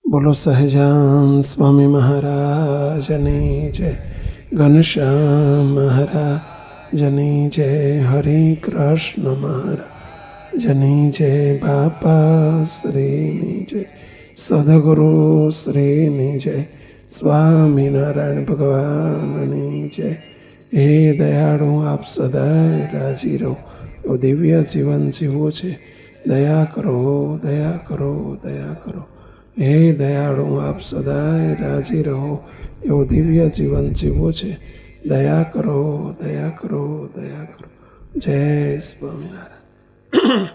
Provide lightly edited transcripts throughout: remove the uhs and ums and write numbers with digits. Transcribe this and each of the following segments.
બોલો સહજાન સ્વામી મહારાજની જય, ઘનશ્યામ મહારાજની જય, હરે કૃષ્ણ મહારાજની જય, બાપા શ્રીની જય, સદગુરુ શ્રીની જય, સ્વામિનારાયણ ભગવાનની જય. હે દયાળુ, આપ સદાય રાજી રહો, એવું દિવ્ય જીવન જીવવું છે. દયા કરો, દયા કરો, દયા કરો. હે દયાળુ, આપ સદાય રાજી રહો, એવું દિવ્ય જીવન જીવવું છે. દયા કરો, દયા કરો, દયા કરો. જય સ્વામિનારાયણ.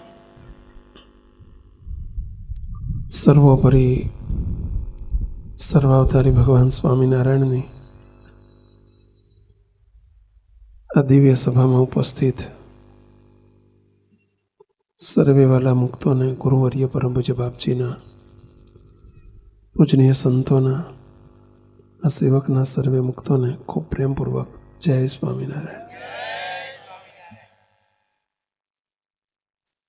સર્વોપરી સર્વાવતારી ભગવાન સ્વામિનારાયણની આ દિવ્ય સભામાં ઉપસ્થિત સર્વેવાલા મુક્તોને, ગુરુવર્ય પરમ પૂજ્ય બાપજીના, પૂજનીય સંતોના, આ સેવકના સર્વે મુક્તોને ખૂબ પ્રેમપૂર્વક જય સ્વામિનારાયણ.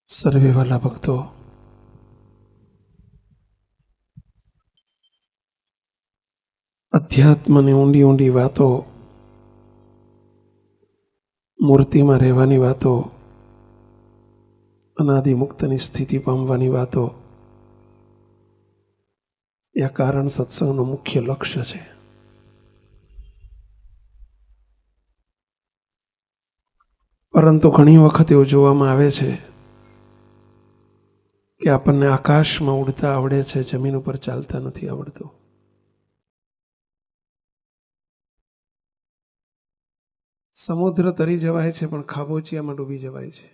સર્વેવાલા ભક્તો, અધ્યાત્મની ઊંડી ઊંડી વાતો, મૂર્તિમાં રહેવાની વાતો, અનાદિ મુક્તની સ્થિતિ પામવાની વાતો, એ આ કારણ સત્સંગનું મુખ્ય લક્ષ્ય છે. પરંતુ ઘણી વખત એવું જોવામાં આવે છે કે આપણને આકાશમાં ઉડતા આવડે છે, જમીન ઉપર ચાલતા નથી આવડતું. સમુદ્ર તરી જવાય છે, પણ ખાબોચિયામાં ડૂબી જવાય છે.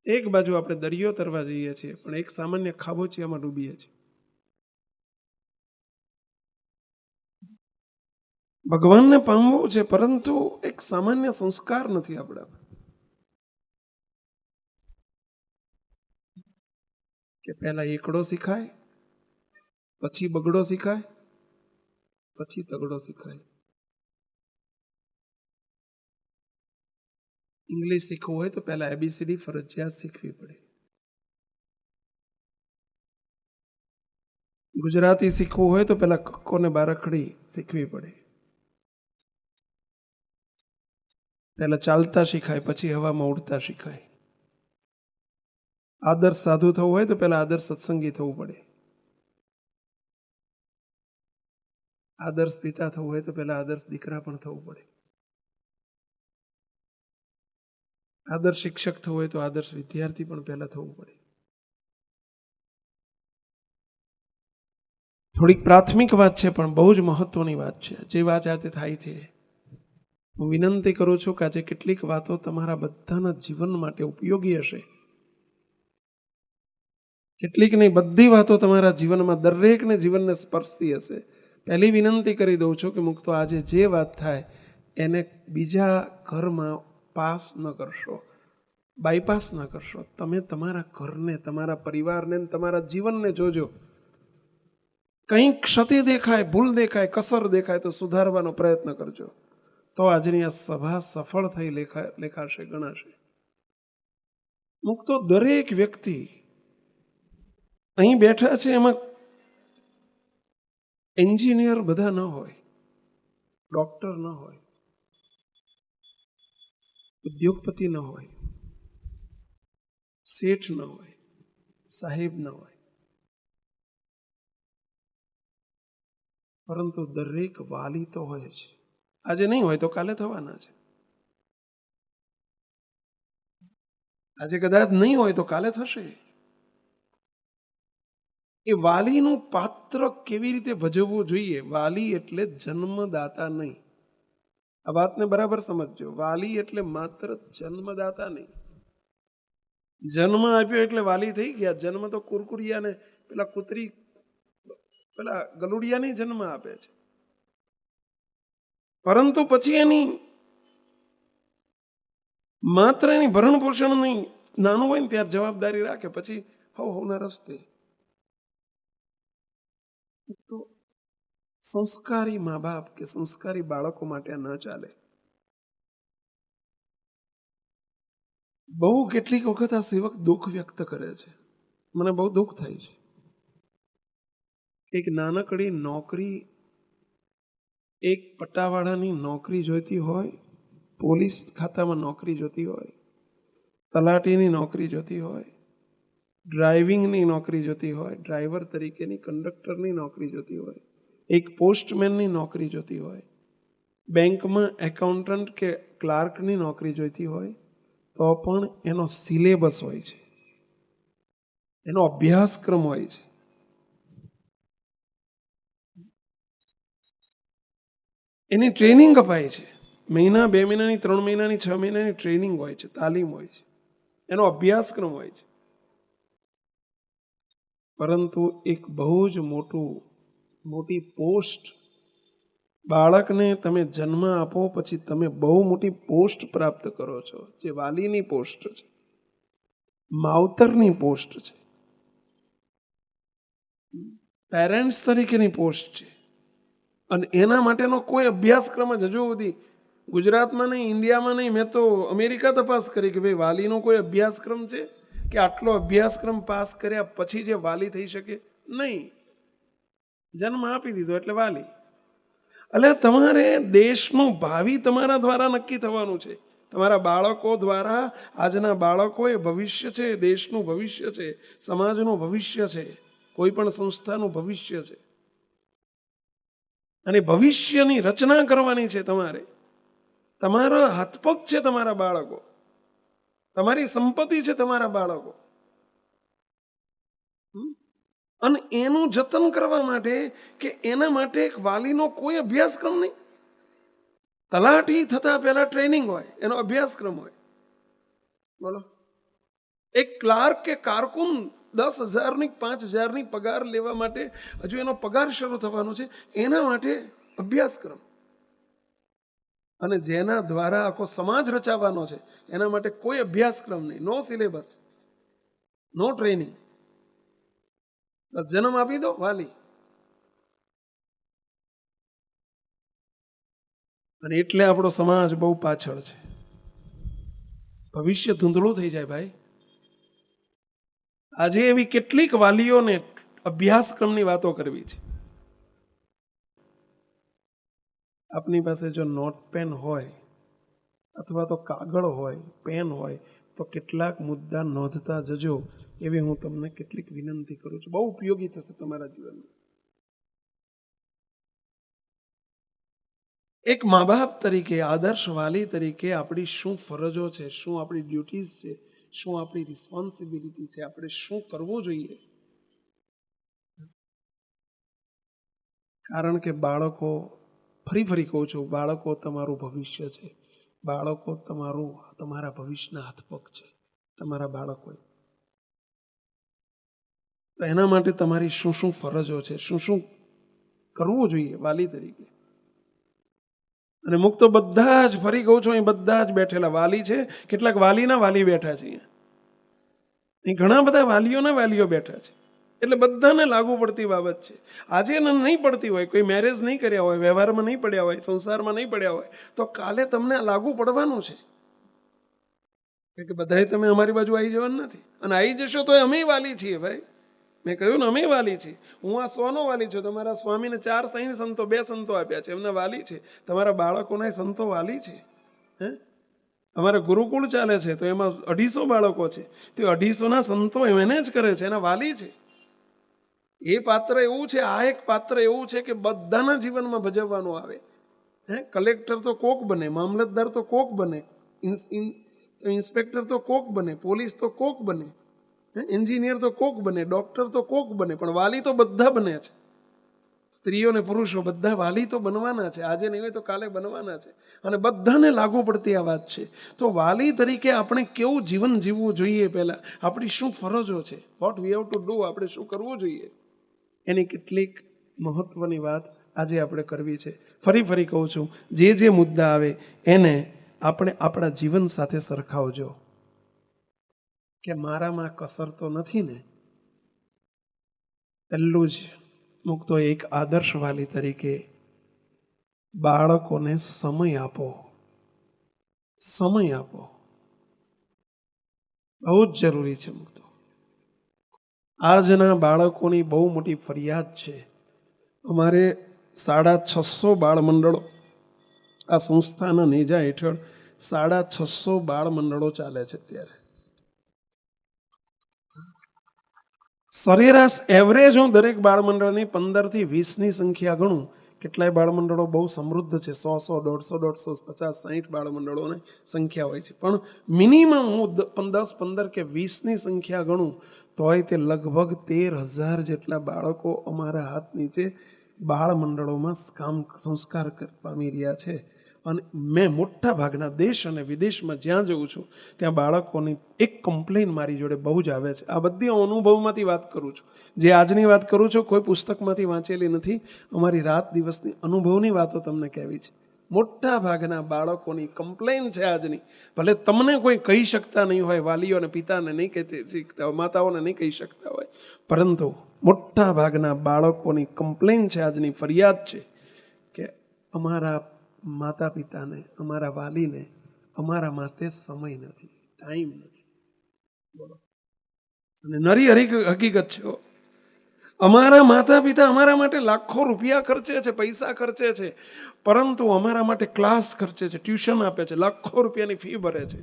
એક બાજુ આપણે દરિયો તરવા જઈએ છીએ, પણ એક સામાન્ય ખાબોચિયામાં ડૂબીએ છીએ. ભગવાનને પામવું છે, પરંતુ એક સામાન્ય સંસ્કાર નથી આપણા. કે પહેલા એકડો શીખાય, પછી બગડો શીખાય, પછી તગડો શીખાય. ઇંગ્લિશ શીખવું હોય તો પહેલા ABCD ફરજિયાત શીખવી પડે. ગુજરાતી શીખવું હોય તો પહેલા કક્કો ને બારખડી શીખવી પડે. પહેલા ચાલતા શીખાય, પછી હવામાં ઉડતા શીખાય. આદર્શ સાધુ થવું હોય તો પહેલા આદર્શ સત્સંગી થવું પડે. આદર્શ પિતા થવું હોય તો પહેલા આદર્શ દીકરા પણ થવું પડે. આદર્શ શિક્ષક થવું હોય તો આદર્શ વિદ્યાર્થી પણ પહેલા થવું પડે. થોડીક પ્રાથમિક વાત છે, પણ બહુ જ મહત્વની વાત છે. જે વાત આજે થાય છે, હું વિનંતી કરું છું કે આજે કેટલીક વાતો તમારા બધાના જીવન માટે ઉપયોગી હશે. કેટલીક નહીં, બધી વાતો તમારા જીવનમાં, દરેકને જીવનને સ્પર્શતી હશે. પહેલી વિનંતી કરી દઉં છું કે મુક્તો આજે જે વાત થાય એને બીજા ઘરમાં પાસ ન કરશો, બાયપાસ ન કરશો. તમે તમારા ઘરને, તમારા પરિવારને, તમારા જીવનને જોજો. કંઈક ક્ષતિ દેખાય, ભૂલ દેખાય, કસર દેખાય તો સુધારવાનો પ્રયત્ન કરજો. તો આજની આ સભા સફળ થઈ લેખાશે, ગણાશે. મુક્તો દરેક વ્યક્તિ અહીં બેઠા છે, એમાં એન્જિનિયર બધા ન હોય, ડોક્ટર ન હોય, ઉદ્યોગપતિ ન હોય, શેઠ ન હોય, સાહેબ ન હોય, પરંતુ દરેક વાલી તો હોય છે. આજે નહીં હોય તો કાલે થવાના છે. આજે કદાચ નહીં હોય તો કાલે થશે. એ વાલીનું પાત્ર કેવી રીતે ભજવવું જોઈએ? વાલી એટલે જન્મદાતા નહીં. આ વાતને બરાબર સમજજો. વાલી એટલે માત્ર જન્મદાતા નહીં. જન્મ આપ્યો એટલે વાલી થઈ ગયા. જન્મ તો કુરકુરિયાને પેલા કૂતરી, પેલા ગલુડિયાને જન્મ આપે છે. પરંતુ પછી એની માત્ર એની ભરણ પોષણ નહીં, નાનું હોય ને ત્યારે જવાબદારી રાખે, પછી હવના રસ્તે. તો સંસ્કારી મા બાપ કે સંસ્કારી બાળકો માટે ન ચાલે. બહુ કેટલીક વખત આ સેવક દુઃખ વ્યક્ત કરે છે. મને બહુ દુઃખ થાય છે. એક નાનકડી નોકરી, એક પટ્ટાવાળાની નોકરી જોઈતી હોય, પોલીસ ખાતામાં નોકરી જોતી હોય, તલાટીની નોકરી જોતી હોય, ડ્રાઇવિંગની નોકરી જોતી હોય, ડ્રાઈવર તરીકેની કંડક્ટરની નોકરી જોતી હોય, એક પોસ્ટમેનની નોકરી જોતી હોય, બેંકમાં એકાઉન્ટન્ટ કે ક્લાર્કની નોકરી જોઈતી હોય, તો પણ એનો સિલેબસ હોય છે, એનો અભ્યાસક્રમ હોય છે. એની ટ્રેનિંગ અપાય છે. મહિના, 2 મહિનાની, 3 મહિનાની, 6 મહિનાની ટ્રેનિંગ હોય છે, તાલીમ હોય છે, એનો અભ્યાસક્રમ હોય છે. પરંતુ એક બહુ જ મોટી પોસ્ટ, બાળકને તમે જન્મ આપો પછી તમે બહુ મોટી પોસ્ટ પ્રાપ્ત કરો છો, જે વાલીની પોસ્ટ છે, માવતરની પોસ્ટ છે, પેરેન્ટ્સ તરીકેની પોસ્ટ છે. અને એના માટેનો કોઈ અભ્યાસક્રમ જ હજુ સુધી ગુજરાતમાં નહીં, ઇન્ડિયામાં નહીં, મેં તો અમેરિકા તપાસ કરી કે ભાઈ વાલીનો કોઈ અભ્યાસક્રમ છે કે આટલો અભ્યાસક્રમ પાસ કર્યા પછી જે વાલી થઈ શકે? નહીં. જન્મ આપી દીધો એટલે વાલી. એટલે તમારે દેશનું ભાવિ તમારા દ્વારા નક્કી થવાનું છે. તમારા બાળકો દ્વારા. આજના બાળકો એ ભવિષ્ય છે, દેશનું ભવિષ્ય છે, સમાજનું ભવિષ્ય છે, કોઈ પણ સંસ્થાનું ભવિષ્ય છે. અને ભવિષ્યની રચના કરવાની છે તમારે. તમારો હાથપગ છે તમારા બાળકો, તમારી સંપત્તિ છે તમારા બાળકો. અને એનું જતન કરવા માટે કે એના માટે એક વાલીનો કોઈ અભ્યાસક્રમ નહીં. તલાટી થતા પહેલા ટ્રેનિંગ હોય, એનો અભ્યાસક્રમ હોય. બોલો, એક ક્લાર્ક કે કારકુન 10,000ની 5,000ની પગાર લેવા માટે હજુ એનો પગાર શરૂ થવાનો છે, એના માટે અભ્યાસક્રમ. અને જેના દ્વારા આખો સમાજ રચાવાનો છે એના માટે કોઈ અભ્યાસક્રમ નહીં, નો સિલેબસ, નો ટ્રેનિંગ. જન્મ આપી દો વાલી. અને એટલે આપણો સમાજ બહુ પાછળ છે. ભવિષ્ય ધૂંધળું થઈ જાય ભાઈ. આજે એવી કેટલીક વાલીઓને અભ્યાસક્રમની વાતો કરવી છે. આપની પાસે જો નોટ પેન હોય અથવા તો કાગળ હોય, પેન હોય, તો કેટલાક મુદ્દા નોંધતા જજો, એવી હું તમને કેટલીક વિનંતી કરું છું. બહુ ઉપયોગી થશે તમારા જીવનમાં. એક મા બાપ તરીકે, આદર્શ વાલી તરીકે આપણી શું ફરજો છે, શું આપણી ડ્યુટીઝ છે, શું આપણી રિસ્પોન્સિબિલિટી છે, આપણે શું કરવું જોઈએ. કારણ કે બાળકો, ફરી કહું છું, બાળકો તમારું ભવિષ્ય છે. બાળકો તમારા ભવિષ્યના હાથપગ છે, તમારા બાળકો. તો એના માટે તમારી શું શું ફરજો છે, શું શું કરવું જોઈએ વાલી તરીકે. અને મુક્ત બધા જ, ફરી કહું છું, અહીં બધા જ બેઠેલા વાલી છે. કેટલાક વાલીના વાલી બેઠા છે અહીં ઘણા બધા વાલીઓના વાલીઓ બેઠા છે. એટલે બધાને લાગુ પડતી બાબત છે. આજે નહીં પડતી હોય, કોઈ મેરેજ નહીં કર્યા હોય, વ્યવહારમાં નહીં પડ્યા હોય, સંસારમાં નહીં પડ્યા હોય, તો કાલે તમને લાગુ પડવાનું છે કે બધાએ તમે અમારી બાજુ આવી જવાનું નથી. અને આવી જશો તો અમે વાલી છીએ ભાઈ. મેં કહ્યું ને, અમે વાલી છીએ. હું આ 100નો વાલી છું. તમારા સ્વામીને 4 સાઈન સંતો, 2 સંતો આપ્યા છે, એમના વાલી છે. તમારા બાળકોના સંતો વાલી છે. અમારે ગુરુકુળ ચાલે છે તો એમાં 250 બાળકો છે. તે 250ના સંતો એને જ કરે છે, એના વાલી છે. એ પાત્ર એવું છે, આ એક પાત્ર એવું છે કે બધાના જીવનમાં ભજવવાનું આવે. કલેક્ટર તો કોક બને, મામલતદાર તો કોક બને, ઇન્સ્પેક્ટર તો કોક બને, પોલીસ તો કોક બને, એન્જિનિયર તો કોક બને, ડોક્ટર તો કોક બને, પણ વાલી તો બધા બને છે. સ્ત્રીઓ ને પુરુષો બધા વાલી તો બનવાના છે. આજે નહીં હોય તો કાલે બનવાના છે. અને બધાને લાગુ પડતી આ વાત છે. તો વાલી તરીકે આપણે કેવું જીવન જીવવું જોઈએ, પહેલા આપણી શું ફરજો છે, what we have to do, આપણે શું કરવું જોઈએ, એની કેટલીક મહત્વની વાત આજે આપણે કરવી છે. ફરી કહું છું, જે મુદ્દા આવે એને આપણે આપણા જીવન સાથે સરખાવજો કે મારામાં કસર તો નથી ને. પહેલું જ મુક્તો એક આદર્શ વાલી તરીકે બાળકોને સમય આપો. સમય આપો બહુ જ જરૂરી છે મુક્તો. આજના બાળકોની બહુ મોટી ફરિયાદ છે. અમારે 650 બાળમંડળો આ સંસ્થાના નેજા હેઠળ 650 બાળમંડળો ચાલે છે. અત્યારે સરેરાશ એવરેજ હું દરેક બાળમંડળની 15 થી 20ની સંખ્યા ગણું. કેટલાય બાળમંડળો બહુ સમૃદ્ધ છે, 100 150 150 50 60 બાળમંડળોની સંખ્યા હોય છે, પણ મિનિમમ હું 10 15 કે 20ની સંખ્યા ગણું તોય તે લગભગ 13,000 જેટલા બાળકો અમારા હાથ નીચે બાળમંડળોમાં સંસ્કાર પામી રહ્યા છે. અને મેં મોટા ભાગના દેશ અને વિદેશમાં જ્યાં જઉં છું ત્યાં બાળકોની એક કમ્પ્લેન મારી જોડે બહુ જ આવે છે. આ બધી અનુભવમાંથી વાત કરું છું. જે આજની વાત કરું છું કોઈ પુસ્તકમાંથી વાંચેલી નથી. અમારી રાત દિવસની અનુભવની વાતો તમને કહેવી છે. મોટા ભાગના બાળકોની કમ્પ્લેન છે આજની. ભલે તમને કોઈ કહી શકતા નહીં હોય, વાલીઓને પિતાને નહીં કહેતી શીખતા હોય, માતાઓને નહીં કહી શકતા હોય, પરંતુ મોટા ભાગના બાળકોની કમ્પ્લેન છે, આજની ફરિયાદ છે કે અમારા માતા પિતાને, અમારા વાલીને અમારા માટે સમય નથી, ટાઈમ નથી. બોલો. અને નરી હકીકત છે. અમારા માતા પિતા અમારા માટે લાખો રૂપિયા ખર્ચે છે, પૈસા ખર્ચે છે, પરંતુ અમારા માટે ક્લાસ ખર્ચે છે, ટ્યુશન આપે છે, લાખો રૂપિયાની ફી ભરે છે.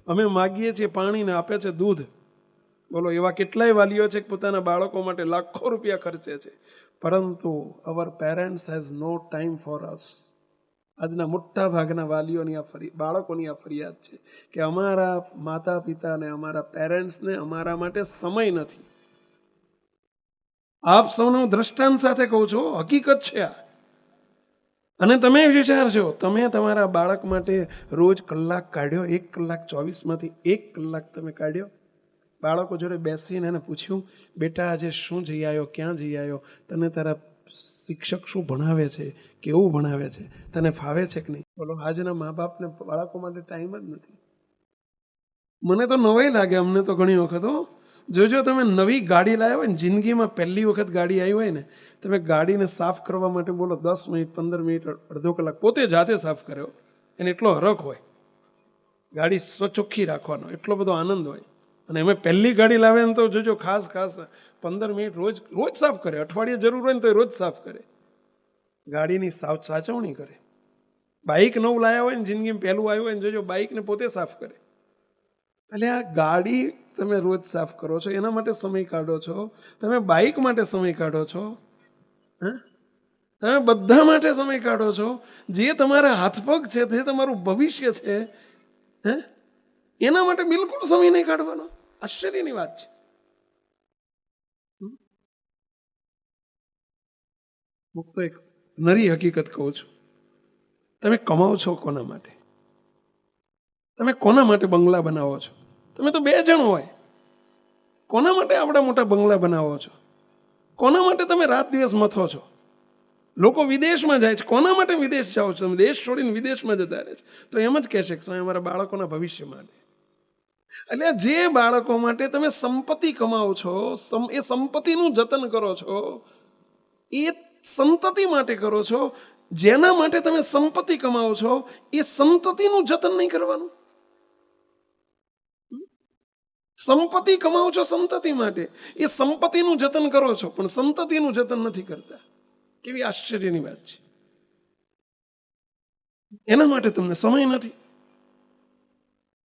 અમે માગીએ છીએ પાણીને આપે છે દૂધ. બોલો, એવા કેટલાય વાલીઓ છે કે પોતાના બાળકો માટે લાખો રૂપિયા ખર્ચે છે, પરંતુ our parents has no time for us. આજના મોટા ભાગના વાલીઓની બાળકોની આ ફરિયાદ છે કે અમારા માતા પિતાને, અમારા પેરેન્ટ્સને અમારા માટે સમય નથી. આપ સૌને હું દ્રષ્ટાંત સાથે કહું છું, હકીકત છે આ. અને તમે વિચારજો, તમે તમારા બાળક માટે રોજ કલાક કાઢ્યો, 1 કલાક 24માંથી 1 કલાક તમે કાઢ્યો, બાળકો જોડે બેસીને એને પૂછ્યું, બેટા આજે શું જઈ આવ્યો, ક્યાં જઈ આવ્યો, તને તારા શિક્ષક શું ભણાવે છે, કેવું ભણાવે છે, તને ફાવે છે કે નહીં? બોલો, આજના મા બાપને બાળકો માટે ટાઈમ જ નથી. મને તો નવાઈ લાગે, અમને તો ઘણી વખત જોજો, તમે નવી ગાડી લાવ્યા હોય ને, જિંદગીમાં પહેલી વખત ગાડી આવી હોય ને, તમે ગાડીને સાફ કરવા માટે બોલો 10 મિનિટ 15 મિનિટ અડધો કલાક પોતે જાતે સાફ કર્યો, એને એટલો હરખ હોય ગાડી ચોખ્ખી રાખવાનો, એટલો બધો આનંદ હોય. અને અમે પહેલી ગાડી લાવે ને તો જોજો ખાસ 15 મિનિટ રોજ સાફ કરે. અઠવાડિયે જરૂર હોય ને તો રોજ સાફ કરે, ગાડીની સાચવણી કરે. બાઇક નવું લાવ્યા હોય ને, જિંદગીમાં પહેલું આવ્યું હોય ને, જોજો બાઇકને પોતે સાફ કરે. એટલે આ ગાડી તમે રોજ સાફ કરો છો, એના માટે સમય કાઢો છો, તમે બાઇક માટે સમય કાઢો છો, તમે બધા માટે સમય કાઢો છો. જે તમારા હાથપગ છે, જે તમારું ભવિષ્ય છે, એના માટે બિલકુલ સમય નહીં કાઢવાનો. આશ્ચર્યની વાત છે. હું તો એક નરી હકીકત કહું છું, તમે કમાઓ છો કોના માટે? તમે કોના માટે બંગલા બનાવો છો? તમે તો 2 જણ હોય, કોના માટે આવડા મોટા બંગલા બનાવો છો? કોના માટે તમે રાત દિવસ મથો છો? લોકો વિદેશમાં જાય છે, કોના માટે વિદેશ જાઓ છો? તમે દેશ છોડીને વિદેશમાં જતા રહે છે, તો એમ જ કહેશે કે અમારા બાળકોના ભવિષ્ય માટે. એટલે જે બાળકો માટે તમે સંપત્તિ કમાવો છો, એ સંપત્તિનું જતન કરો છો, એ સંતતિ માટે કરો છો. જેના માટે તમે સંપત્તિ કમાવો છો, એ સંતતિનું જતન નહીં કરવાનું. સંપત્તિ કમાવો છો સંતતિ માટે, એ સંપત્તિનું જતન કરો છો, પણ સંતતિનું જતન નથી કરતા. કેવી આશ્ચર્યની વાત છે. એના માટે તમને સમય નથી.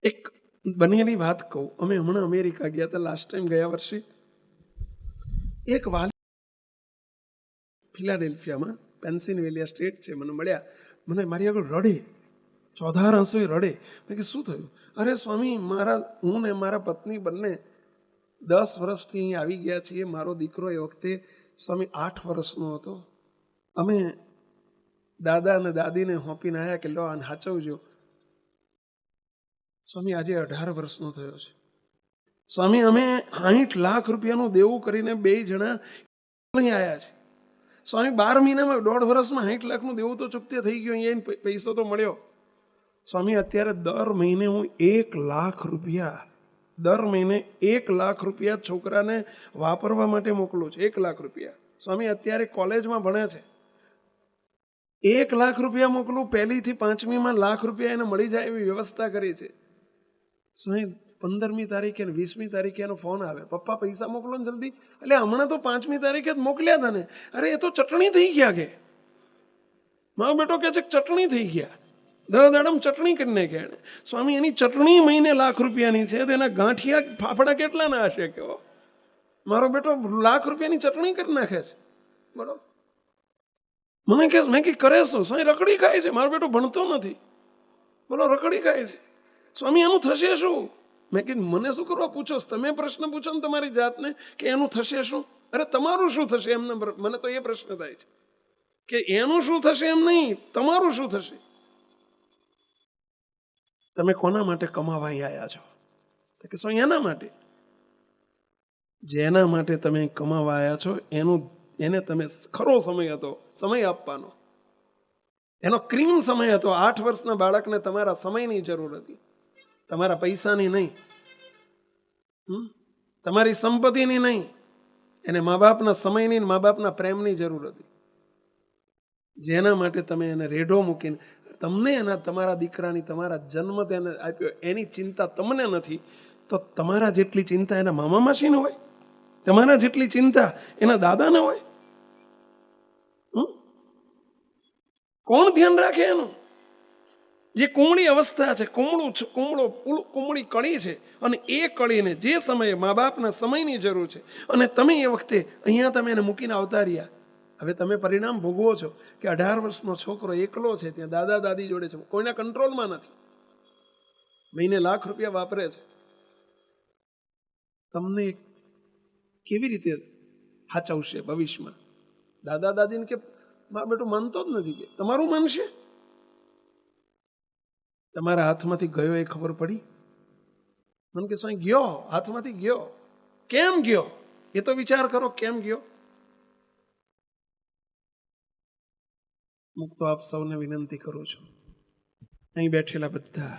એક બનેલી વાત કહું. અમે હમણાં અમેરિકા ગયા હતા, લાસ્ટ ટાઈમ ગયા વર્ષે. એક વાલી ફિલાડેલ્ફિયામાં, પેન્સિલ્વેનિયા સ્ટેટ છે, મને મળ્યા. મને મારી આગળ રડે, ચોધાર આંસુએ રડે. મેં કે શું થયું? અરે સ્વામી, હું ને મારા પત્ની બંને 10 વર્ષથી અહીં આવી ગયા છીએ. મારો દીકરો એ વખતે સ્વામી 8 વર્ષનો હતો. અમે દાદા અને દાદીને હોંપીને આવ્યા કે લો આને સાચવજો. સ્વામી આજે 18 વર્ષનો થયો છે. સ્વામી અમે 60 લાખ રૂપિયાનું દેવું કરીને 2 જણા અહીં આવ્યા છે. સ્વામી 12 મહિનામાં 1.5 વર્ષમાં 60 લાખનું દેવું તો ચૂકતે થઈ ગયું, અહીંયા પૈસો તો મળ્યો. સ્વામી અત્યારે દર મહિને હું 1 લાખ રૂપિયા, દર મહિને 1 લાખ રૂપિયા છોકરાને વાપરવા માટે મોકલું છું. 1 લાખ રૂપિયા. સ્વામી અત્યારે કોલેજમાં ભણે છે, 1 લાખ રૂપિયા મોકલું. 1લી થી 5મીમાં લાખ રૂપિયા એને મળી જાય એવી વ્યવસ્થા કરી છે. સ્વામી 15મી તારીખે ને 20મી તારીખે એનો ફોન આવે, પપ્પા પૈસા મોકલો ને જલ્દી. એટલે હમણાં તો 5મી તારીખે જ મોકલ્યા હતા ને. અરે એ તો ચટણી થઈ ગયા કે મારો બેટો કહે છે ચટણી થઈ ગયા, દાડમ ચટણી કરી નાખ્યા એને. સ્વામી એની ચટણી મહિને ₹1,00,000 છે, તો એના ગાંઠિયા ફાફડા કેટલાના હશે કેવો? મારો બેટો ₹1,00,000 ચટણી કરી નાખે છે. બરોબર. મને કહે મેં કઈ કરે શું? સ્વામી રકડી ખાય છે. મારો બેટો ભણતો નથી, બોલો રકડી ખાય છે. સ્વામી એનું થશે શું? મેં કીધું મને શું કરવા પૂછો? તમે પ્રશ્ન પૂછો ને તમારી જાતને કે એનું થશે શું. અરે તમારું શું થશે એમને, મને તો એ પ્રશ્ન થાય છે કે એનું શું થશે એમ નહીં, તમારું શું થશે. તમે કોના માટે કમાવા આવ્યા છો? કે શું એના માટે. જેના માટે તમે કમાવા આવ્યા છો એને તમે ખરો સમય હતો, સમય આપવાનો એનો ક્રીમ સમય હતો. 8 વર્ષના બાળકને તમારા સમયની જરૂર હતી, તમારા પૈસાની નહીં, તમારી સંપત્તિની નહીં. એને મા બાપના સમયની, મા બાપના પ્રેમની જરૂર હતી. જેના માટે તમે એને રેઢો મૂકીને તમને એના તમારા દીકરાની, તમારા જન્મ તેને આપ્યો એની ચિંતા તમને નથી, તો તમારા જેટલી ચિંતા એના મામા માસીને હોય? તમારા જેટલી ચિંતા એના દાદાને હોય? કોણ ધ્યાન રાખે એનું? જે કુમળી અવસ્થા છે, કુમળી કળી છે, અને એ કળીને જે સમયે મા બાપના સમયની જરૂર છે, અને તમે એ વખતે અહીંયા તમે એને મૂકીને આવતા રહ્યા. હવે તમે પરિણામ ભોગવો છો કે 18 વર્ષનો છોકરો એકલો છે, ત્યાં દાદા દાદી જોડે છે, કોઈના કંટ્રોલમાં નથી, મહિને ₹1,00,000 વાપરે છે. તમને કેવી રીતે સાચવશે ભવિષ્યમાં? દાદા દાદીને કે મા બેટું માનતો જ નથી, કે તમારું માનશે? તમારા હાથમાંથી ગયો એ ખબર પડી? મને કે સ્વામી ગયો, હાથમાંથી ગયો. કેમ ગયો એ તો વિચાર કરો, કેમ ગયો? હું તો આપ સૌને વિનંતી કરું છું, અહીં બેઠેલા બધા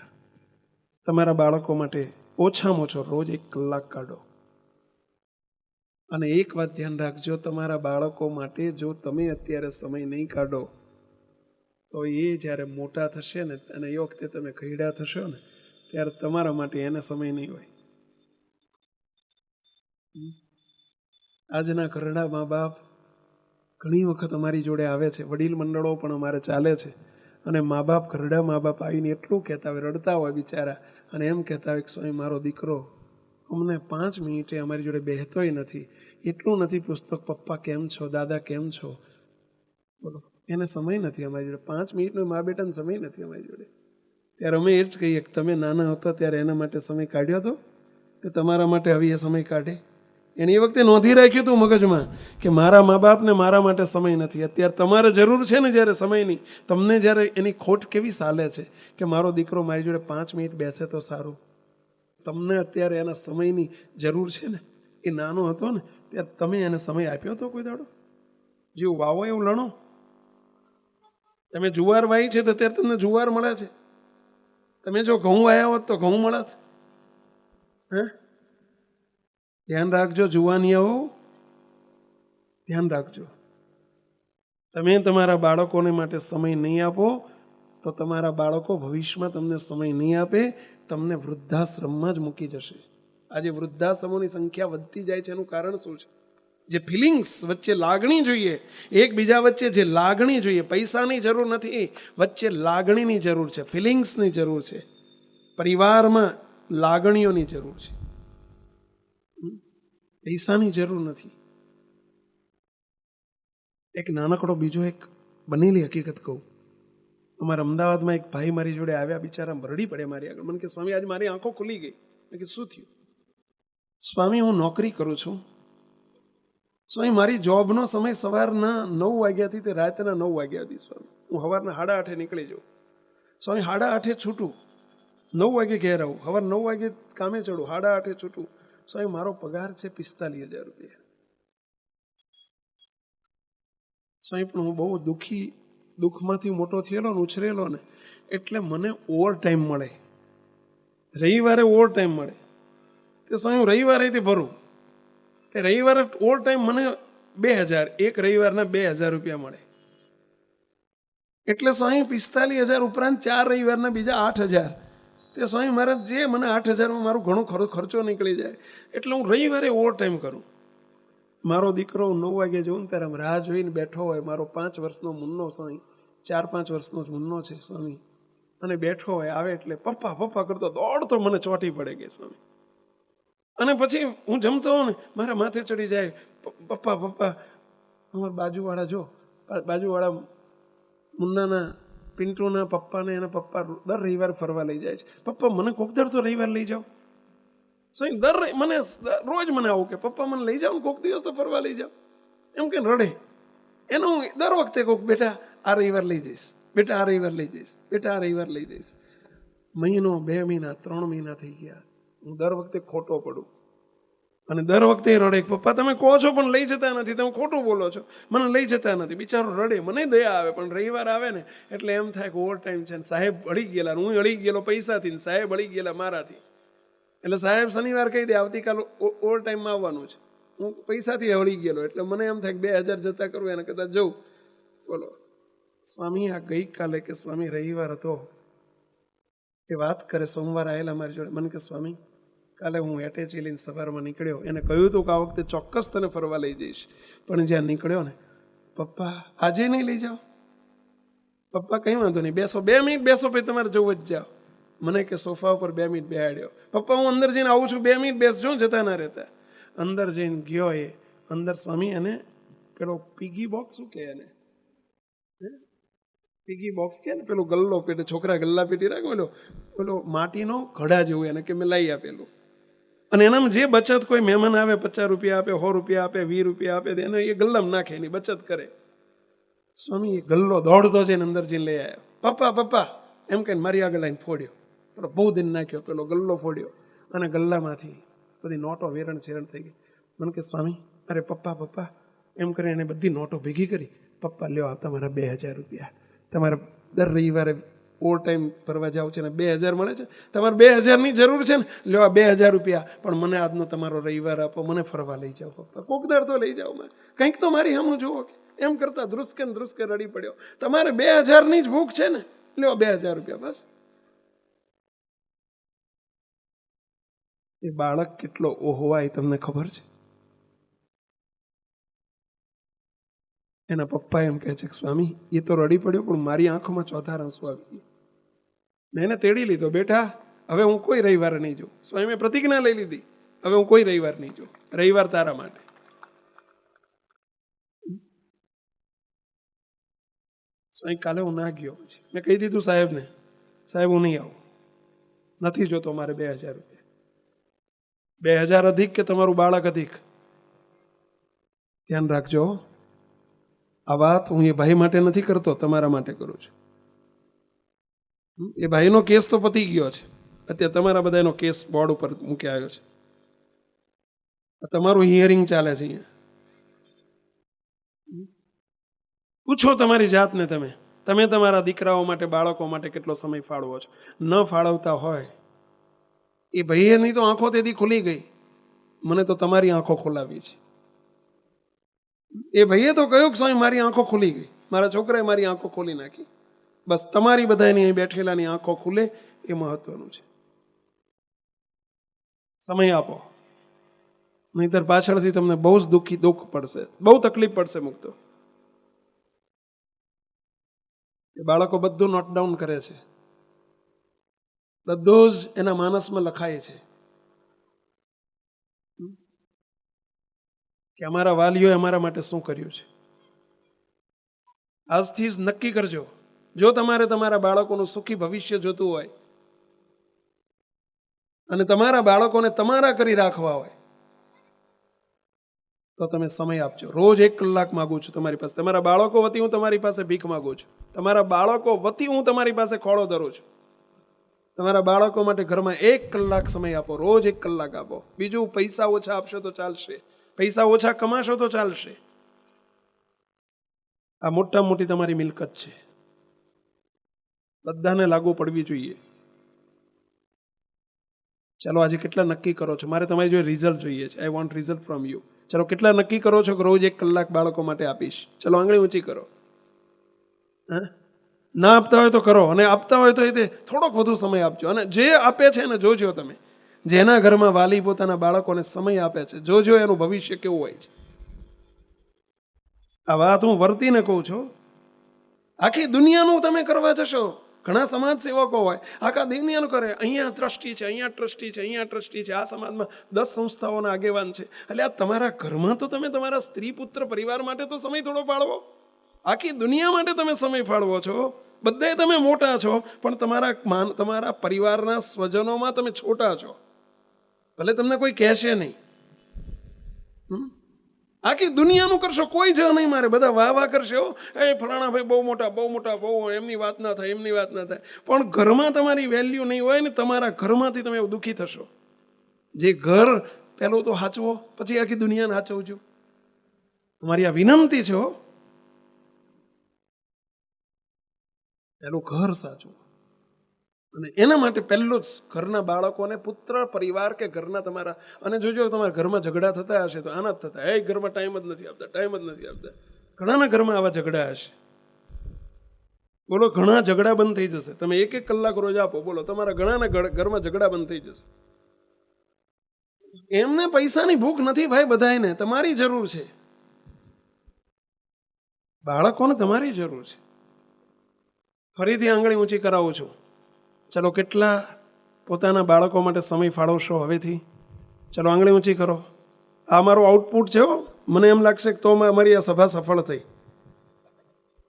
તમારા બાળકો માટે ઓછામાં ઓછો રોજ 1 કલાક કાઢો. અને એક વાત ધ્યાન રાખજો, તમારા બાળકો માટે જો તમે અત્યારે સમય નહીં કાઢો તો એ જ્યારે મોટા થશે ને, અને એ વખતે તમે ઘરડા થશો ને, ત્યારે તમારા માટે એને સમય નહીં હોય. આજના ઘરડા મા બાપ ઘણી વખત અમારી જોડે આવે છે, વડીલ મંડળો પણ અમારે ચાલે છે, અને મા બાપ, ઘરડા મા બાપ આવીને એટલું કહેતા હોય, રડતા હોય બિચારા, અને એમ કહેતા હોય કે સ્વામી મારો દીકરો અમને 5 મિનિટે અમારી જોડે બેહતોય નથી, એટલું નથી પૂછતો પપ્પા કેમ છો, દાદા કેમ છો. બોલો, એને સમય નથી અમારી જોડે, 5 મિનિટનો મા બેટાને સમય નથી અમારી જોડે. ત્યારે અમે એ જ કહીએ કે તમે નાના હતા ત્યારે એના માટે સમય કાઢ્યો હતો, કે તમારા માટે હવે એ સમય કાઢે? એની વખતે નોંધી રાખ્યું હતું મગજમાં કે મારા મા બાપને મારા માટે સમય નથી. અત્યારે તમારે જરૂર છે ને જ્યારે સમયની, તમને જ્યારે એની ખોટ કેવી ચાલે છે કે મારો દીકરો મારી જોડે 5 મિનિટ બેસે તો સારું. તમને અત્યારે એના સમયની જરૂર છે ને. એ નાનો હતો ને ત્યારે તમે એને સમય આપ્યો હતો કોઈ દાડો? જેવું વાવો એવું લણો. તમે જુવાર વાવી છે તો અત્યારે તમને જુવાર મળે છે. તમે જો ઘઉં વાયા હોત તો ઘઉં મળત. હે, ધ્યાન રાખજો જુવાનિયાઓ, ધ્યાન રાખજો. તમે તમારા બાળકોને માટે સમય નહીં આપો તો તમારા બાળકો ભવિષ્યમાં તમને સમય નહીં આપે, તમને વૃદ્ધાશ્રમમાં જ મૂકી જશે. આજે વૃદ્ધાશ્રમોની સંખ્યા વધતી જાય છે, એનું કારણ શું છે? જે ફિલિંગ્સ વચ્ચે લાગણી જોઈએ, એકબીજા વચ્ચે જે લાગણી જોઈએ, પૈસાની જરૂર નથી, વચ્ચે લાગણીની જરૂર છે, ફિલિંગ્સની જરૂર છે, પરિવારમાં લાગણીઓની જરૂર છે, પૈસાની જરૂર નથી. એક નાનકડો બીજો એક બનેલી હકીકત કહું. અમારા અમદાવાદમાં એક ભાઈ મારી જોડે આવ્યા, બિચારા રડી પડે મારી આગળ. મને કે સ્વામી આજે મારી આંખો ખુલી ગઈ. મેં કે શું થયું? સ્વામી હું નોકરી કરું છું સ્વામી, મારી જોબનો સમય સવારના 9 વાગ્યાથી તે રાતના 9 વાગ્યા સુધી. સ્વામી હું સવારના 8:30 નીકળી જાઉં. સ્વામી 8:30 છૂટું, 9 વાગે ઘેર આવું, સવાર 9 વાગે કામે ચડું, 8:30 છૂટું. સ્વામી મારો પગાર છે ₹45,000. સ્વામી પણ હું બહુ દુઃખમાંથી મોટો થયેલો ને, ઉછરેલો ને, એટલે મને ઓવર ટાઈમ મળે, રવિવારે ઓવર ટાઈમ મળે. તે સ્વામી હું રવિવારે તે ભરું, તે રવિવારે ઓવર ટાઈમ મને 2,000, એક રવિવારના ₹2,000 મળે. એટલે સ્વામી 45,000 ઉપરાંત 4 રવિવારના બીજા 8,000. તે સ્વામી મહારાજ જે મને 8,000માં મારું ઘણો ખર્ચો નીકળી જાય એટલે હું રવિવારે ઓવર ટાઈમ કરું. મારો દીકરો 9 વાગે જોઉં ને ત્યારે આમ રાહ જોઈને બેઠો હોય, મારો 5 વર્ષનો મુન્નો સ્વામી, 4-5 વર્ષનો જ મુન્નો છે સ્વામી, અને બેઠો હોય, આવે એટલે પપ્પા પપ્પા કરતો દોડતો મને ચોંટી પડે કે સ્વામી. અને પછી હું જમતો હોઉં ને મારા માથે ચડી જાય, પપ્પા પપ્પા. અમારા બાજુવાળા મુન્નાના પિન્ટુના પપ્પાને એના પપ્પા દર રવિવારે ફરવા લઈ જાય છે. પપ્પા મને કોક દર તો રવિવાર લઈ જાઓ. મને રોજ મને આવું કે પપ્પા મને લઈ જાઓ ને કોક દિવસ તો ફરવા લઈ જાઓ, એમ કે રડે. એનું દર વખતે કોક બેટા આ રવિવાર લઈ જઈશ, બેટા આ રવિવાર લઈ જઈશ, બેટા આ રવિવાર લઈ જઈશ. મહિનો, 2 મહિના, 3 મહિના થઈ ગયા, હું દર વખતે ખોટો પડું અને દર વખતે રડે, પપ્પા તમે કહો છો પણ લઈ જતા નથી, તમે ખોટું બોલો છો, મને લઈ જતા નથી. બિચારો રડે, મને દયા આવે, પણ રવિવાર આવે ને એટલે એમ થાય કે ઓવર ટાઈમ છે ને સાહેબ અડી ગયેલા, હું અડી ગયેલો પૈસાથી ને સાહેબ અડી ગયેલા મારાથી. એટલે સાહેબ શનિવાર કહી દે આવતીકાલ ઓવર ટાઈમમાં આવવાનું છે, હું પૈસાથી હળી ગયેલો. એટલે મને એમ થાય કે 2,000 જતા કરવું એને કદાચ જવું. બોલો સ્વામી આ ગઈકાલે કે સ્વામી રવિવાર હતો એ વાત કરે, સોમવાર આવેલા મારી જોડે, મને કે સ્વામી કાલે હું એટેચી લઈને સવારમાં નીકળ્યો, એને કહ્યું હતું કે આ વખતે ચોક્કસ તને ફરવા લઈ જઈશ, પણ જ્યાં નીકળ્યો ને પપ્પા આજે નહીં લઈ જાઓ. પપ્પા કંઈ વાંધો નહીં, બેસો 2 મિનિટ બેસો, પછી તમારે જવું જ જાઓ. મને કે સોફા ઉપર 2 મિનિટ બેહાડ્યો. પપ્પા હું અંદર જઈને આવું છું, 2 મિનિટ બેસજો, જતા ના રહેતા. અંદર જઈને ગયો, એ અંદર સ્વામી એને પેલો પીગી બોક્સ શું કે એને પીગી બોક્સ કે ને પેલો ગલ્લો પેટે છોકરા ગલ્લા પેટી રાખે પેલો માટીનો ઘડા જેવું એને કે મેં લઈ આપેલું. અને એનામાં જે બચત કોઈ મહેમાન આવે 50 રૂપિયા આપે, 100 રૂપિયા આપે, 20 રૂપિયા આપે, એને એ ગલ્લામાં નાખે, એની બચત કરે. સ્વામી એ ગલ્લો દોડતો જઈને અંદર જઈને લઈ આવ્યો. પપ્પા પપ્પા એમ કહીને મારી આગળ લાઈને ફોડ્યો, બહુ દિન નાખ્યો, પેલો ગલ્લો ફોડ્યો અને ગલ્લામાંથી બધી નોટો વેરણ છેરણ થઈ ગઈ. મને કે સ્વામી અરે પપ્પા પપ્પા એમ કરીને એને બધી નોટો ભેગી કરી, પપ્પા લ્યો આ તમારા 2,000 રૂપિયા, તમારે દર રવિવારે ઓવર ટાઈમ ફરવા જાવ છે ને 2,000 મળે છે, તમારે 2,000ની જરૂર છે ને, લ્યો આ 2,000 રૂપિયા, પણ મને આજનો તમારો રવિવાર આપો, મને ફરવા લઈ જાઓ પપ્પા, કોક દર તો લઈ જાઓ, મેં કંઈક તો મારી સામું જુઓ. એમ કરતા ધ્રુસકે રડી પડ્યો. તમારે 2,000ની જ ભૂખ છે ને, લ્યો 2,000 રૂપિયા બસ. એ બાળક કેટલો ઓહવાય તમને ખબર છે? એના પપ્પા એમ કહે છે કે સ્વામી એ તો રડી પડ્યો, પણ મારી આંખોમાં ચોથા આંસુ આવી ગયું. મેં એને તેડી લીધો, બેટા હવે હું કોઈ રવિવારે નહીં જોઉં. સ્વામી મેં પ્રતિજ્ઞા લઈ લીધી, હવે હું કોઈ રવિવાર નહીં જોઉં, રવિવાર તારા માટે. સ્વામી કાલે હું ના ગયો. પછી મેં કહી દીધું સાહેબને, સાહેબ હું નહીં આવું, નથી જોતો મારે 2,000 રૂપિયા. 2,000 અધિક કે તમારું બાળક અધિક? ધ્યાન રાખજો, આ વાત હું એ ભાઈ માટે નથી કરતો, તમારા માટે કરું છું. એ ભાઈનો કેસ તો પતી ગયો છે, અત્યારે તમારા બધાનો કેસ બોર્ડ ઉપર મૂકી આવ્યો છે, તમારું હિયરિંગ ચાલે છે અહીંયા. પૂછો તમારી જાતને, તમે તમારા દીકરાઓ માટે, બાળકો માટે કેટલો સમય ફાળવો છો? ન ફાળવતા હોય એ ભાઈએની તો આંખો તેથી ખુલી ગઈ, મને તો તમારી આંખો ખોલાવી છે. એ ભાઈએ તો કહ્યું કે સ્વામી મારી આંખો ખુલી ગઈ, મારા છોકરાએ મારી આંખો ખોલી નાખી. બસ તમારી બધાની અહીં બેઠેલાની આંખો ખુલે એ મહત્વનું છે. સમય આપો, નહીતર પાછળથી તમને બહુ જ દુઃખ પડશે, બહુ તકલીફ પડશે. મુક્તો એ બાળકો બધું નોટ ડાઉન કરે છે, બધું જ એના માનસમાં લખાય છે કે અમારા વાલીઓએ અમારા માટે શું કર્યું છે. આજથી જ નક્કી કરજો, જો તમારે તમારા બાળકોનું સુખી ભવિષ્ય જોતું હોય અને તમારા બાળકોને તમારા કરી રાખવા હોય તો તમે સમય આપજો. રોજ 1 કલાક માગું છું તમારી પાસે, તમારા બાળકો વતી હું તમારી પાસે ભીખ માગું છું, તમારા બાળકો વતી હું તમારી પાસે ખોળો ધરું છું. તમારા બાળકો માટે ઘરમાં 1 કલાક સમય આપો, રોજ 1 કલાક આપો. બીજું પૈસા ઓછા આપશો તો ચાલશે, પૈસા ઓછા કમાશો તો ચાલશે. આ મોટી તમારી મિલકત છે, બધાને લાગુ પડવી જોઈએ. ચાલો આજે કેટલા નક્કી કરો છો? મારે તમારી જોડે રિઝલ્ટ જોઈએ છે. I want result from you. ચાલો કેટલા નક્કી કરો છો કે રોજ 1 કલાક બાળકો માટે આપીશ? ચાલો આંગળી ઊંચી કરો. હા, ના આપતા હોય તો કરો, અને આપતા હોય તો એ થોડોક વધુ સમય આપજો. અને જે આપે છે એને જોજો તમે, જેના ઘરમાં વાલી પોતાના બાળકોને સમય આપે છે, જોજો એનું ભવિષ્ય કેવું હોય છે. આ વાત હું વર્તીને કહું છું. આખી દુનિયાનું તમે કરવા જશો, ઘણા સમાજ સેવકો હોય આખા દુનિયાનું કરે, અહીંયા ટ્રસ્ટી છે, અહીંયા ટ્રસ્ટી છે, અહીંયા ટ્રસ્ટી છે, આ સમાજમાં 10 સંસ્થાઓના આગેવાન છે. એટલે આ તમારા ઘરમાં તો તમે તમારા સ્ત્રી પુત્ર પરિવાર માટે તો સમય થોડો ફાળવો. આખી દુનિયા માટે તમે સમય ફાળવો છો, બધે તમે મોટા છો, પણ તમારા પરિવારના સ્વજનોમાં તમે છોટા છો. ભલે તમને કોઈ કહેશે નહીં, આખી દુનિયાનું કરશો, કોઈ જ નહીં મારે, બધા વાહ વાહ કરશે, એ ફલાણા ભાઈ બહુ મોટા બહુ, એમની વાત ના થાય, એમની વાત ના થાય. પણ ઘરમાં તમારી વેલ્યુ નહીં હોય ને, તમારા ઘરમાંથી તમે દુઃખી થશો. જે ઘર પહેલું તો સાચવો, પછી આખી દુનિયાને સાચવજો. તમારી આ વિનંતી છે. પહેલું ઘર સાચવું, અને એના માટે પહેલું જ ઘરના બાળકોને, પુત્ર પરિવાર કે ઘરના તમારા, અને જોજો તમારા ઘરમાં ઝઘડા થતા હશે તો આના જ થતા, એ ઘરમાં ટાઈમ જ નથી આપતા. ઘણાના ઘરમાં આવા ઝઘડા હશે. બોલો, ઘણા ઝઘડા બંધ થઈ જશે. તમે 1-1 કલાક રોજ આપો, બોલો, તમારા ઘણાના ઘરમાં ઝઘડા બંધ થઈ જશે. એમને પૈસાની ભૂખ નથી ભાઈ, બધાને તમારી જરૂર છે. બાળકોને તમારી જરૂર છે. ફરીથી આંગળી ઊંચી કરાવું છું. ચલો, કેટલા પોતાના બાળકો માટે સમય ફાળવશો હવેથી? ચલો, આંગળી ઊંચી કરો. આ મારું આઉટપુટ છે. મને એમ લાગશે કે તો અમારી આ સભા સફળ થઈ.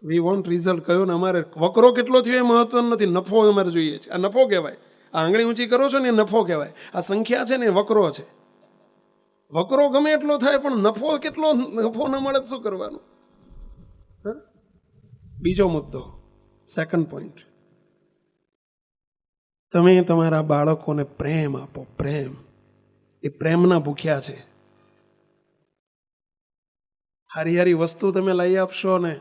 We want result. કયો ને, અમારે વકરો કેટલો થયો એ મહત્વનું નથી, નફો અમારે જોઈએ છે. આ નફો કહેવાય. આ આંગળી ઊંચી કરો છો ને એ નફો કહેવાય. આ સંખ્યા છે ને એ વકરો છે. વકરો ગમે એટલો થાય, પણ નફો કેટલો, નફો ન મળે શું કરવાનું? બીજો મુદ્દો, સેકન્ડ પોઈન્ટ, તમે તમારા બાળકોને પ્રેમ આપો. પ્રેમ, એ પ્રેમના ભૂખ્યા છે. હારી વસ્તુ તમે લઈ આપશો ને,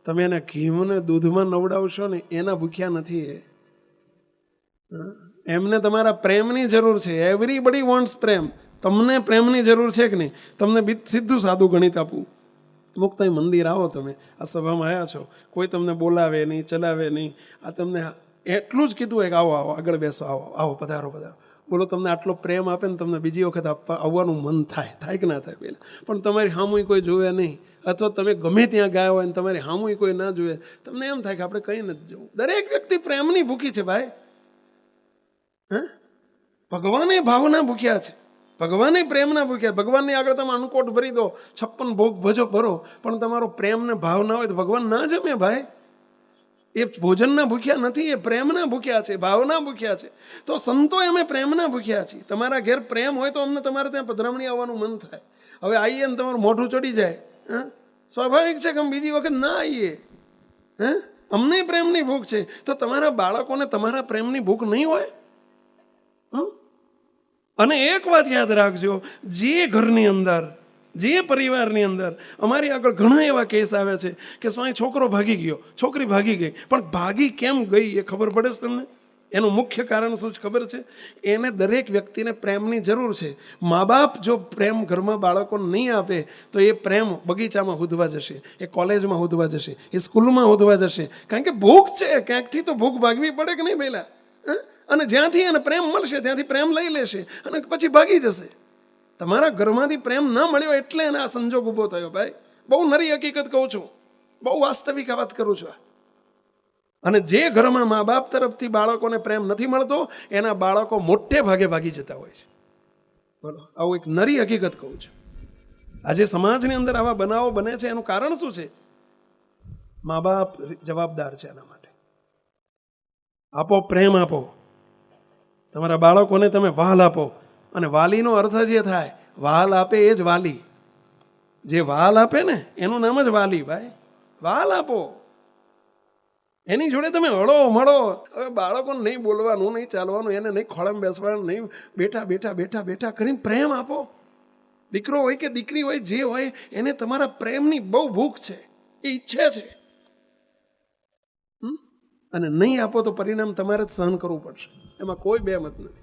તમે એને ઘીને દૂધમાં નવડાવશો ને, એના ભૂખ્યા નથી એ. એમને તમારા પ્રેમની જરૂર છે. એવરીબડી વોન્ટ્સ પ્રેમ. તમને પ્રેમની જરૂર છે કે નહીં? તમને સીધું સાદું ગણિત આપું. મુક્ત મંદિર આવો, તમે આ સભામાં આવ્યા છો, કોઈ તમને બોલાવે નહીં, ચલાવે નહીં. આ તમને એટલું જ કીધું હોય કે આવો આગળ બેસો, આવો પધારો. બોલો, તમને આટલો પ્રેમ આપે ને, તમને બીજી વખત આવવાનું મન થાય કે ના થાય? પહેલાં પણ તમારી હામુય કોઈ જોવે નહીં, અથવા તમે ગમે ત્યાં ગયા હોય ને તમારી હામુય કોઈ ના જોવે, તમને એમ થાય કે આપણે કંઈ નથી જવું. દરેક વ્યક્તિ પ્રેમની ભૂખી છે ભાઈ. ભગવાને ભાવના ભૂખ્યા છે, ભગવાને પ્રેમના ભૂખ્યા. ભગવાનની આગળ તમે અન્નકોટ ભરી દો, 56 ભોગ ભજો ભરો, પણ તમારો પ્રેમ ને ભાવ ના હોય તો ભગવાન ના જમે ભાઈ. એ ભોજનના ભૂખ્યા નથી, એ પ્રેમના ભૂખ્યા છે, ભાવના ભૂખ્યા છે. તો સંતો અમે પ્રેમના ભૂખ્યા છીએ. તમારા ઘેર પ્રેમ હોય તો અમને તમારે ત્યાં પધરામણી આવવાનું મન થાય. હવે આવીએ ને તમારું મોઢું ચડી જાય, સ્વાભાવિક છે કે અમે બીજી વખત ના આવીએ. અમને પ્રેમની ભૂખ છે, તો તમારા બાળકોને તમારા પ્રેમની ભૂખ નહીં હોય? અને એક વાત યાદ રાખજો, જે ઘરની અંદર, જે પરિવારની અંદર, અમારી આગળ ઘણા એવા કેસ આવે છે કે સ્વામી છોકરો ભાગી ગયો, છોકરી ભાગી ગઈ, પણ ભાગી કેમ ગઈ એ ખબર પડે છે તમને? એનું મુખ્ય કારણ શું છે ખબર છે? એને દરેક વ્યક્તિને પ્રેમની જરૂર છે. મા બાપ જો પ્રેમ ઘરમાં બાળકોને નહીં આપે તો એ પ્રેમ બગીચામાં હોદવા જશે, એ કોલેજમાં હોદવા જશે, એ સ્કૂલમાં હોદવા જશે. કારણ કે ભૂખ છે, ક્યાંકથી તો ભૂખ ભાગવી પડે કે નહીં પહેલા? અને જ્યાંથી એને પ્રેમ મળશે ત્યાંથી પ્રેમ લઈ લેશે અને પછી ભાગી જશે. તમારા ઘરમાંથી પ્રેમ ન મળ્યો એટલે એને આ સંજોગ ઊભો થયો ભાઈ. બહુ નરી હકીકત કહું છું, બહુ વાસ્તવિક વાત કરું છું. અને જે ઘરમાં મા બાપ તરફથી બાળકોને પ્રેમ નથી મળતો એના બાળકો મોટે ભાગે ભાગી જતા હોય છે. બોલો, આવું એક નરી હકીકત કહું છું. આજે સમાજની અંદર આવા બનાવો બને છે, એનું કારણ શું છે? મા બાપ જવાબદાર છે એના માટે. આપો, પ્રેમ આપો. તમારા બાળકોને તમે વહાલ આપો. અને વાલીનો અર્થ જ એ થાય, વહાલ આપે એ જ વાલી. જે વહાલ આપે ને એનું નામ જ વાલી ભાઈ. વહાલ આપો, એની જોડે તમે હળો મળો. હવે બાળકોને નહીં બોલવાનું, નહીં ચાલવાનું, એને નહીં ખોળામાં બેસવાનું, નહીં બેઠા બેઠા બેઠા બેઠા કરીને પ્રેમ આપો. દીકરો હોય કે દીકરી હોય, જે હોય એને તમારા પ્રેમની બહુ ભૂખ છે, એ ઈચ્છે છે. અને નહીં આપો તો પરિણામ તમારે જ સહન કરવું પડશે, એમાં કોઈ બે મત નથી.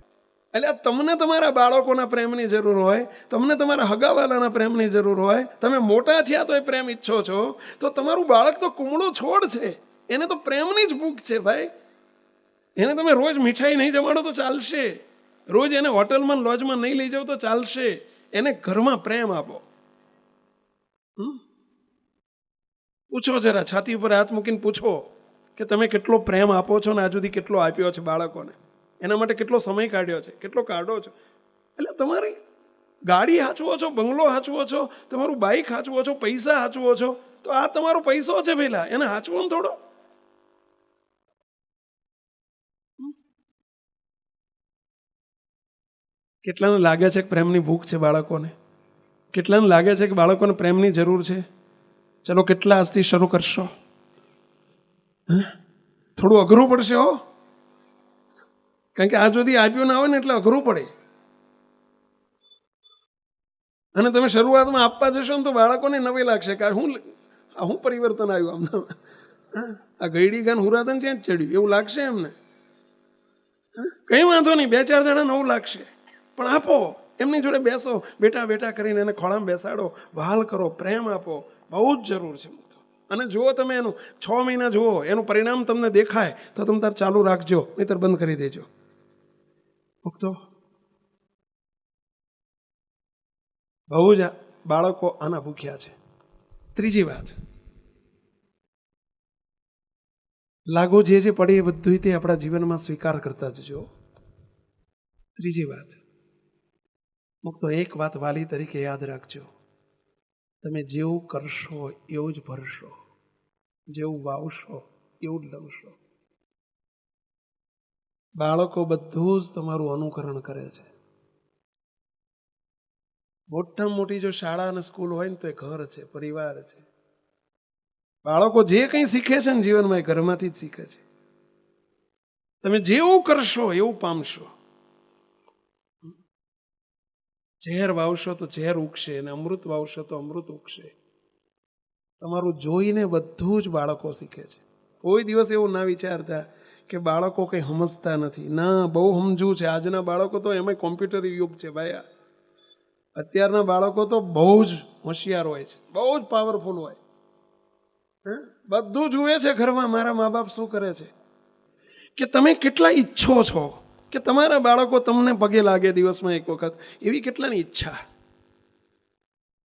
એટલે તમને તમારા બાળકોના પ્રેમની જરૂર હોય, તમને તમારા હગાવાલાના પ્રેમની જરૂર હોય, તમે મોટા થયા તો એ પ્રેમ ઈચ્છો છો, તો તમારું બાળક તો કુમળો છોડ છે, એને તો પ્રેમની જ ભૂખ છે ભાઈ. એને તમે રોજ મીઠાઈ નહીં જમાડો તો ચાલશે, રોજ એને હોટલમાં લોજમાં નહીં લઈ જાઓ તો ચાલશે, એને ઘરમાં પ્રેમ આપો. પૂછો જરા, છાતી ઉપર હાથ મૂકીને પૂછો કે તમે કેટલો પ્રેમ આપો છો ને આજ સુધી કેટલો આપ્યો છે બાળકોને, એના માટે કેટલો સમય કાઢ્યો છે, કેટલો કાઢો છો. એટલે તમારી ગાડી હાચવો છો, બંગલો હાચવો છો, તમારું બાઇક હાચવો છો, પૈસા હાચવો છો, તો આ તમારો પૈસો છે પેલા, એને હાચવો ને થોડો. કેટલાને લાગે છે કે પ્રેમની ભૂખ છે બાળકોને? કેટલાને લાગે છે કે બાળકોને પ્રેમની જરૂર છે? ચલો કેટલા આજથી શરૂ કરશો? થોડું અઘરું પડશે હો, કારણ કે આ સુધી આપ્યું ના હોય ને એટલે અઘરું પડે. અને તમે શરૂઆતમાં આપવા જશો ને તો બાળકોને નવી લાગશે કે હું પરિવર્તન આવ્યું આમના, આ ગઈડી ગાન હુરાતન છે ચડ્યું એવું લાગશે એમને. કઈ વાંધો નહીં, 2-4 જણા નવું લાગશે, પણ આપો, એમની જોડે બેસો, બેટા બેટા કરીને એને ખોળામાં બેસાડો, વહાલ કરો, પ્રેમ આપો, બહુ જ જરૂર છે. અને જુઓ તમે એનું 6 મહિના જુઓ, એનું પરિણામ તમને દેખાય તો તમે તાર ચાલુ રાખજો, નહીતર બંધ કરી દેજો. ભક્તો, બહુ જ બાળકો આના ભૂખ્યા છે. ત્રીજી વાત, લાગુ જે પડે એ બધું તે આપણા જીવનમાં સ્વીકાર કરતા જજો. ત્રીજી વાત, મુક્તો એક વાત વાલી તરીકે યાદ રાખજો, તમે જેવું કરશો એવું જ ભરશો, જેવું વાવશો એવું જ લવશો. બાળકો બધું જ તમારું અનુકરણ કરે છે. મોટામાં મોટી જો શાળા અને સ્કૂલ હોય ને તો એ ઘર છે, પરિવાર છે. બાળકો જે કંઈ શીખે છે ને જીવનમાં એ ઘરમાંથી જ શીખે છે. તમે જેવું કરશો એવું પામશો. ઝેર વાવશો તો ઝેર ઉગશે, અને અમૃત વાવશો તો અમૃત ઉગશે. તમારું જોઈને બધું જ બાળકો શીખે છે. કોઈ દિવસ એવું ના વિચારતા કે બાળકો કંઈ સમજતા નથી. ના, બહુ સમજવું છે. આજના બાળકો તો એમાં કોમ્પ્યુટર યુગ છે ભાઈ. અત્યારના બાળકો તો બહુ જ હોશિયાર હોય છે, બહુ જ પાવરફુલ હોય. બધું જુએ છે ઘરમાં મારા મા બાપ શું કરે છે, કે તમે કેટલા ઈચ્છો છો કે તમારા બાળકો તમને પગે લાગે દિવસમાં એક વખત, એવી કેટલાની ઈચ્છા.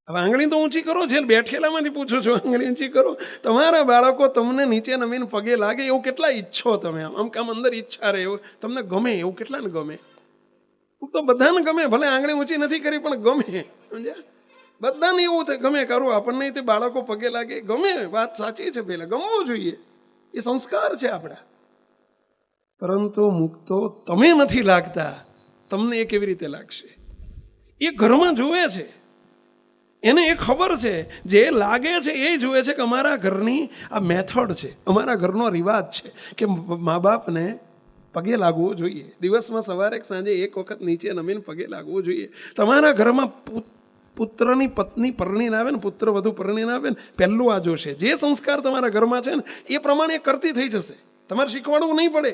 હવે આંગળી તો ઊંચી કરો છે, બેઠેલામાંથી પૂછો છો, આંગળી ઊંચી કરો. તમારા બાળકો તમને નીચે નમીને પગે લાગે એવું કેટલા ઈચ્છો તમે? આમ કામ અંદર ઈચ્છા રહે, એવું તમને ગમે, એવું કેટલાને ગમે? તો બધાને ગમે, ભલે આંગળી ઊંચી નથી કરી પણ ગમે. સમજ્યા? બધાને એવું ગમે કરવું, આપણને તે બાળકો પગે લાગે ગમે. વાત સાચી છે, પેલા ગમવું જોઈએ, એ સંસ્કાર છે આપણા. પરંતુ મુક્તો તમે નથી લાગતા, તમને એ કેવી રીતે લાગશે? એ ઘરમાં જુએ છે, એને એ ખબર છે, જે લાગે છે એ જુએ છે કે અમારા ઘરની આ મેથડ છે, અમારા ઘરનો રિવાજ છે કે મા બાપને પગે લાગવું જોઈએ. દિવસમાં સવારે સાંજે એક વખત નીચે નમીને પગે લાગવું જોઈએ. તમારા ઘરમાં પુત્રની પત્ની પરણીને આવે ને, પુત્ર વધુ પરણીને આવે ને, પહેલું આ જોશે. જે સંસ્કાર તમારા ઘરમાં છે ને એ પ્રમાણે કરતી થઈ જશે. તમારે શીખવાડવું નહીં પડે.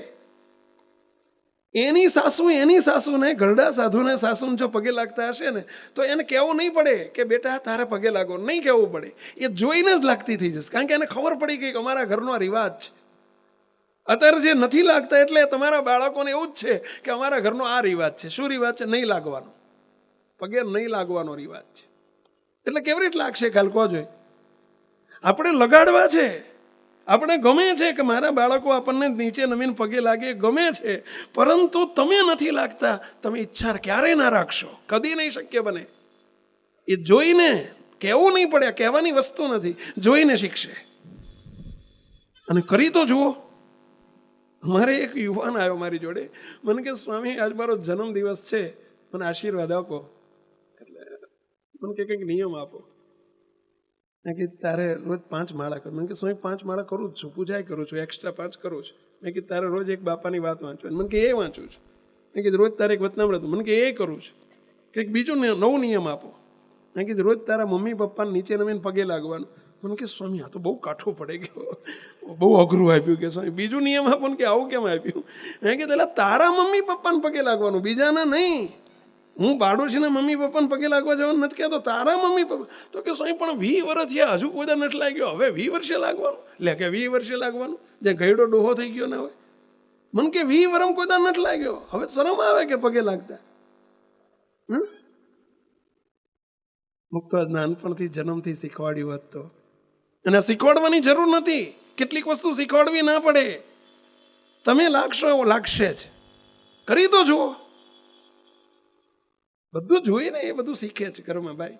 એની સાસુને, ઘરડા સાધુને સાસુને જો પગે લાગતા હશે ને તો એને કહેવું નહીં પડે કે બેટા તારે પગે લાગો, નહીં કહેવું પડે. એ જોઈને જ લાગતી થઈ જશે, કારણ કે એને ખબર પડી ગઈ કે અમારા ઘરનો રિવાજ છે. અત્યારે જે નથી લાગતા એટલે તમારા બાળકોને એવું જ છે કે અમારા ઘરનો આ રિવાજ છે. શું રિવાજ છે? નહીં લાગવાનો, પગે નહીં લાગવાનો રિવાજ છે. એટલે કેવી રીતે લાગશે કાલ કહો જોઈએ? આપણે લગાડવા છે, આપણે ગમે છે કે મારા બાળકો આપણને નીચે નમીને પગે લાગે, ગમે છે. પરંતુ તમે નથી લાગતા, તમે ઈચ્છા ક્યારેય ના રાખશો, કદી નહીં શક્ય બને. એ જોઈને, કહેવું નહીં પડે, કહેવાની વસ્તુ નથી, જોઈને શીખશે. અને કરી તો જુઓ. મારે એક યુવાન આવ્યો મારી જોડે, મને કે સ્વામી આજ મારો જન્મદિવસ છે, મને આશીર્વાદ આપો. એટલે મને કે કંઈક નિયમ આપો. મેં કીધું તારે રોજ 5 માળા કરું. મને કે સ્વામી 5 માળા કરું જ છું, પૂજા કરું છું, એક્સ્ટ્રા 5 કરું છું. મેં કીધું તારે રોજ એક બાપાની વાત વાંચવાની. મને કે એ વાંચું છું. મેં કીધું રોજ તારે એક વતનામૃત. મને કે એ કરું છું. કંઈક બીજું નવું નિયમ આપો. મેં કીધું રોજ તારા મમ્મી પપ્પાને નીચે નમીને પગે લાગવાનું. મને કે સ્વામી આ તો બહુ કાઠું પડે ગયો, બહુ અઘરું આપ્યું. કે સ્વામી બીજું નિયમ આપો ને. કે આવું કેમ આપ્યું? મેં કીધું એટલે તારા મમ્મી પપ્પાને પગે લાગવાનું, બીજાના નહીં. હું બાડોશીના મમ્મી પપ્પાને પગે લાગવા જવાનું નથી કહેતો, તારા મમ્મી પપ્પા. તો કે સ્વામી પણ 20 વર્ષ થયા હજુ કોઈ નથી લાગ્યો, હવે 20 વર્ષે લાગવાનું? લે કે 20 વર્ષે લાગવાનું? જે ગયડો ડોહો થઈ ગયો ને હવે મને કે 20 વર્ષ કોઈ નથી લાગ્યો, હવે શરમ આવે કે પગે લાગતા. મુક્ત નાનપણથી જન્મથી શીખવાડ્યું હોત તો. અને શીખવાડવાની જરૂર નથી, કેટલીક વસ્તુ શીખવાડવી ના પડે, તમે લાગશો એવો લાગશે જ. કરી તો જુઓ, બધું જોઈને એ બધું શીખે છે ઘરમાં. ભાઈ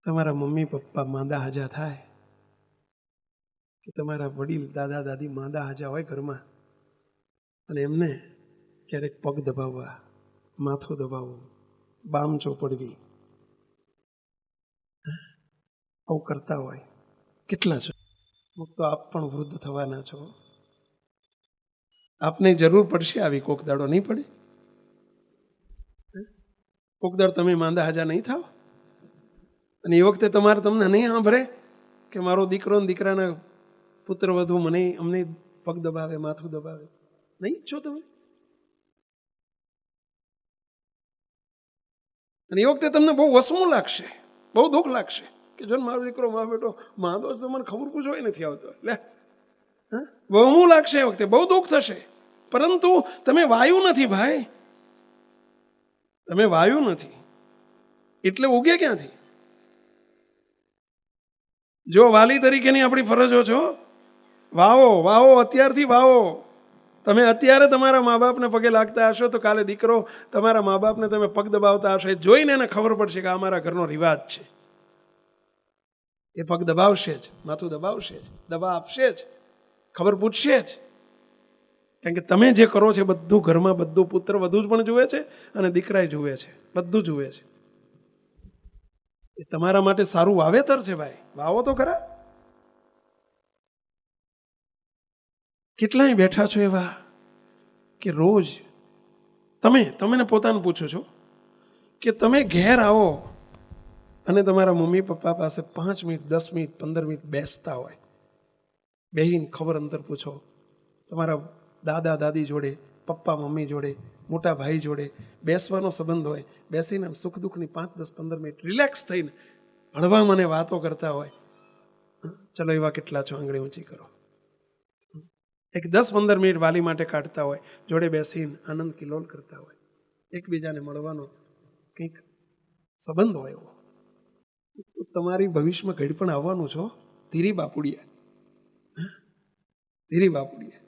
તમારા મમ્મી પપ્પા માંદા હાજા થાય કે તમારા વડીલ દાદા દાદી માંદા હાજા હોય ઘરમાં, અને એમને ક્યારેક પગ દબાવવા, માથું દબાવવું, બામ ચોપડવી, આવું કરતા હોય કેટલા છો? તો આપ પણ વૃદ્ધ થવાના છો, આપને જરૂર પડશે આવી, કોક દાડો નહીં પડે? કોક દાડો તમે માંદા હાજા નહીં થાવ, અને એ વખતે તમને નહીં સાંભળે કે મારો દીકરો ને દીકરાના પુત્ર વધુ અમને પગ દબાવે, માથું દબાવે? નહીં ઈચ્છો તમે? અને એ વખતે તમને બહુ વસમું લાગશે, બહુ દુઃખ લાગશે કે જો મારો દીકરો મારો બેટો માંદો જ તો મને ખબર પૂછવાય નથી આવતો. લે બહુ લાગશે, એ વખતે બહુ દુઃખ થશે. પરંતુ તમે વાયુ નથી ભાઈ, તમે વાયુ નથી, એટલે ઉગે ક્યાંથી? જો વાલી તરીકેની આપણી ફરજો છો, વાવો વાવો, અત્યારથી વાવો. તમે અત્યારે તમારા મા બાપને પગે લાગતા હશો તો કાલે દીકરો તમારા મા બાપને તમે પગ દબાવતા હશો, એ જોઈને એને ખબર પડશે કે આ અમારા ઘરનો રિવાજ છે. એ પગ દબાવશે જ, માથું દબાવશે જ, દબા આપશે જ, ખબર પૂછશે જ. કારણ કે તમે જે કરો છો બધું ઘરમાં, બધું પુત્ર વધુ જ પણ જુએ છે અને દીકરાએ જુએ છે, બધું જુએ છે. એ તમારા માટે સારું વાવેતર છે ભાઈ, વાવો તો ખરા. કેટલાય બેઠા છો એવા કે રોજ તમે પોતાને પૂછો છો કે તમે ઘેર આવો અને તમારા મમ્મી પપ્પા પાસે 5 મિનિટ, 10 મિનિટ, 15 મિનિટ બેસતા હોય, બેહીને ખબર અંતર પૂછો. તમારા દાદા દાદી જોડે, પપ્પા મમ્મી જોડે, મોટા ભાઈ જોડે બેસવાનો સંબંધ હોય, બેસીને સુખ દુઃખની 5, 10, 15 મિનિટ રિલેક્સ થઈને હળવા મને વાતો કરતા હોય. ચલો એવા કેટલા છો? આંગળી ઊંચી કરો. એક 10-15 મિનિટ વાલી માટે કાઢતા હોય, જોડે બેસીને આનંદ કિલોલ કરતા હોય, એકબીજાને મળવાનો કંઈક સંબંધ હોય એવો. તમારી ભવિષ્યમાં ઘડી પણ આવવાનું છો. ધીરી બાપુડિયા, ધીરી બાપુડિયા.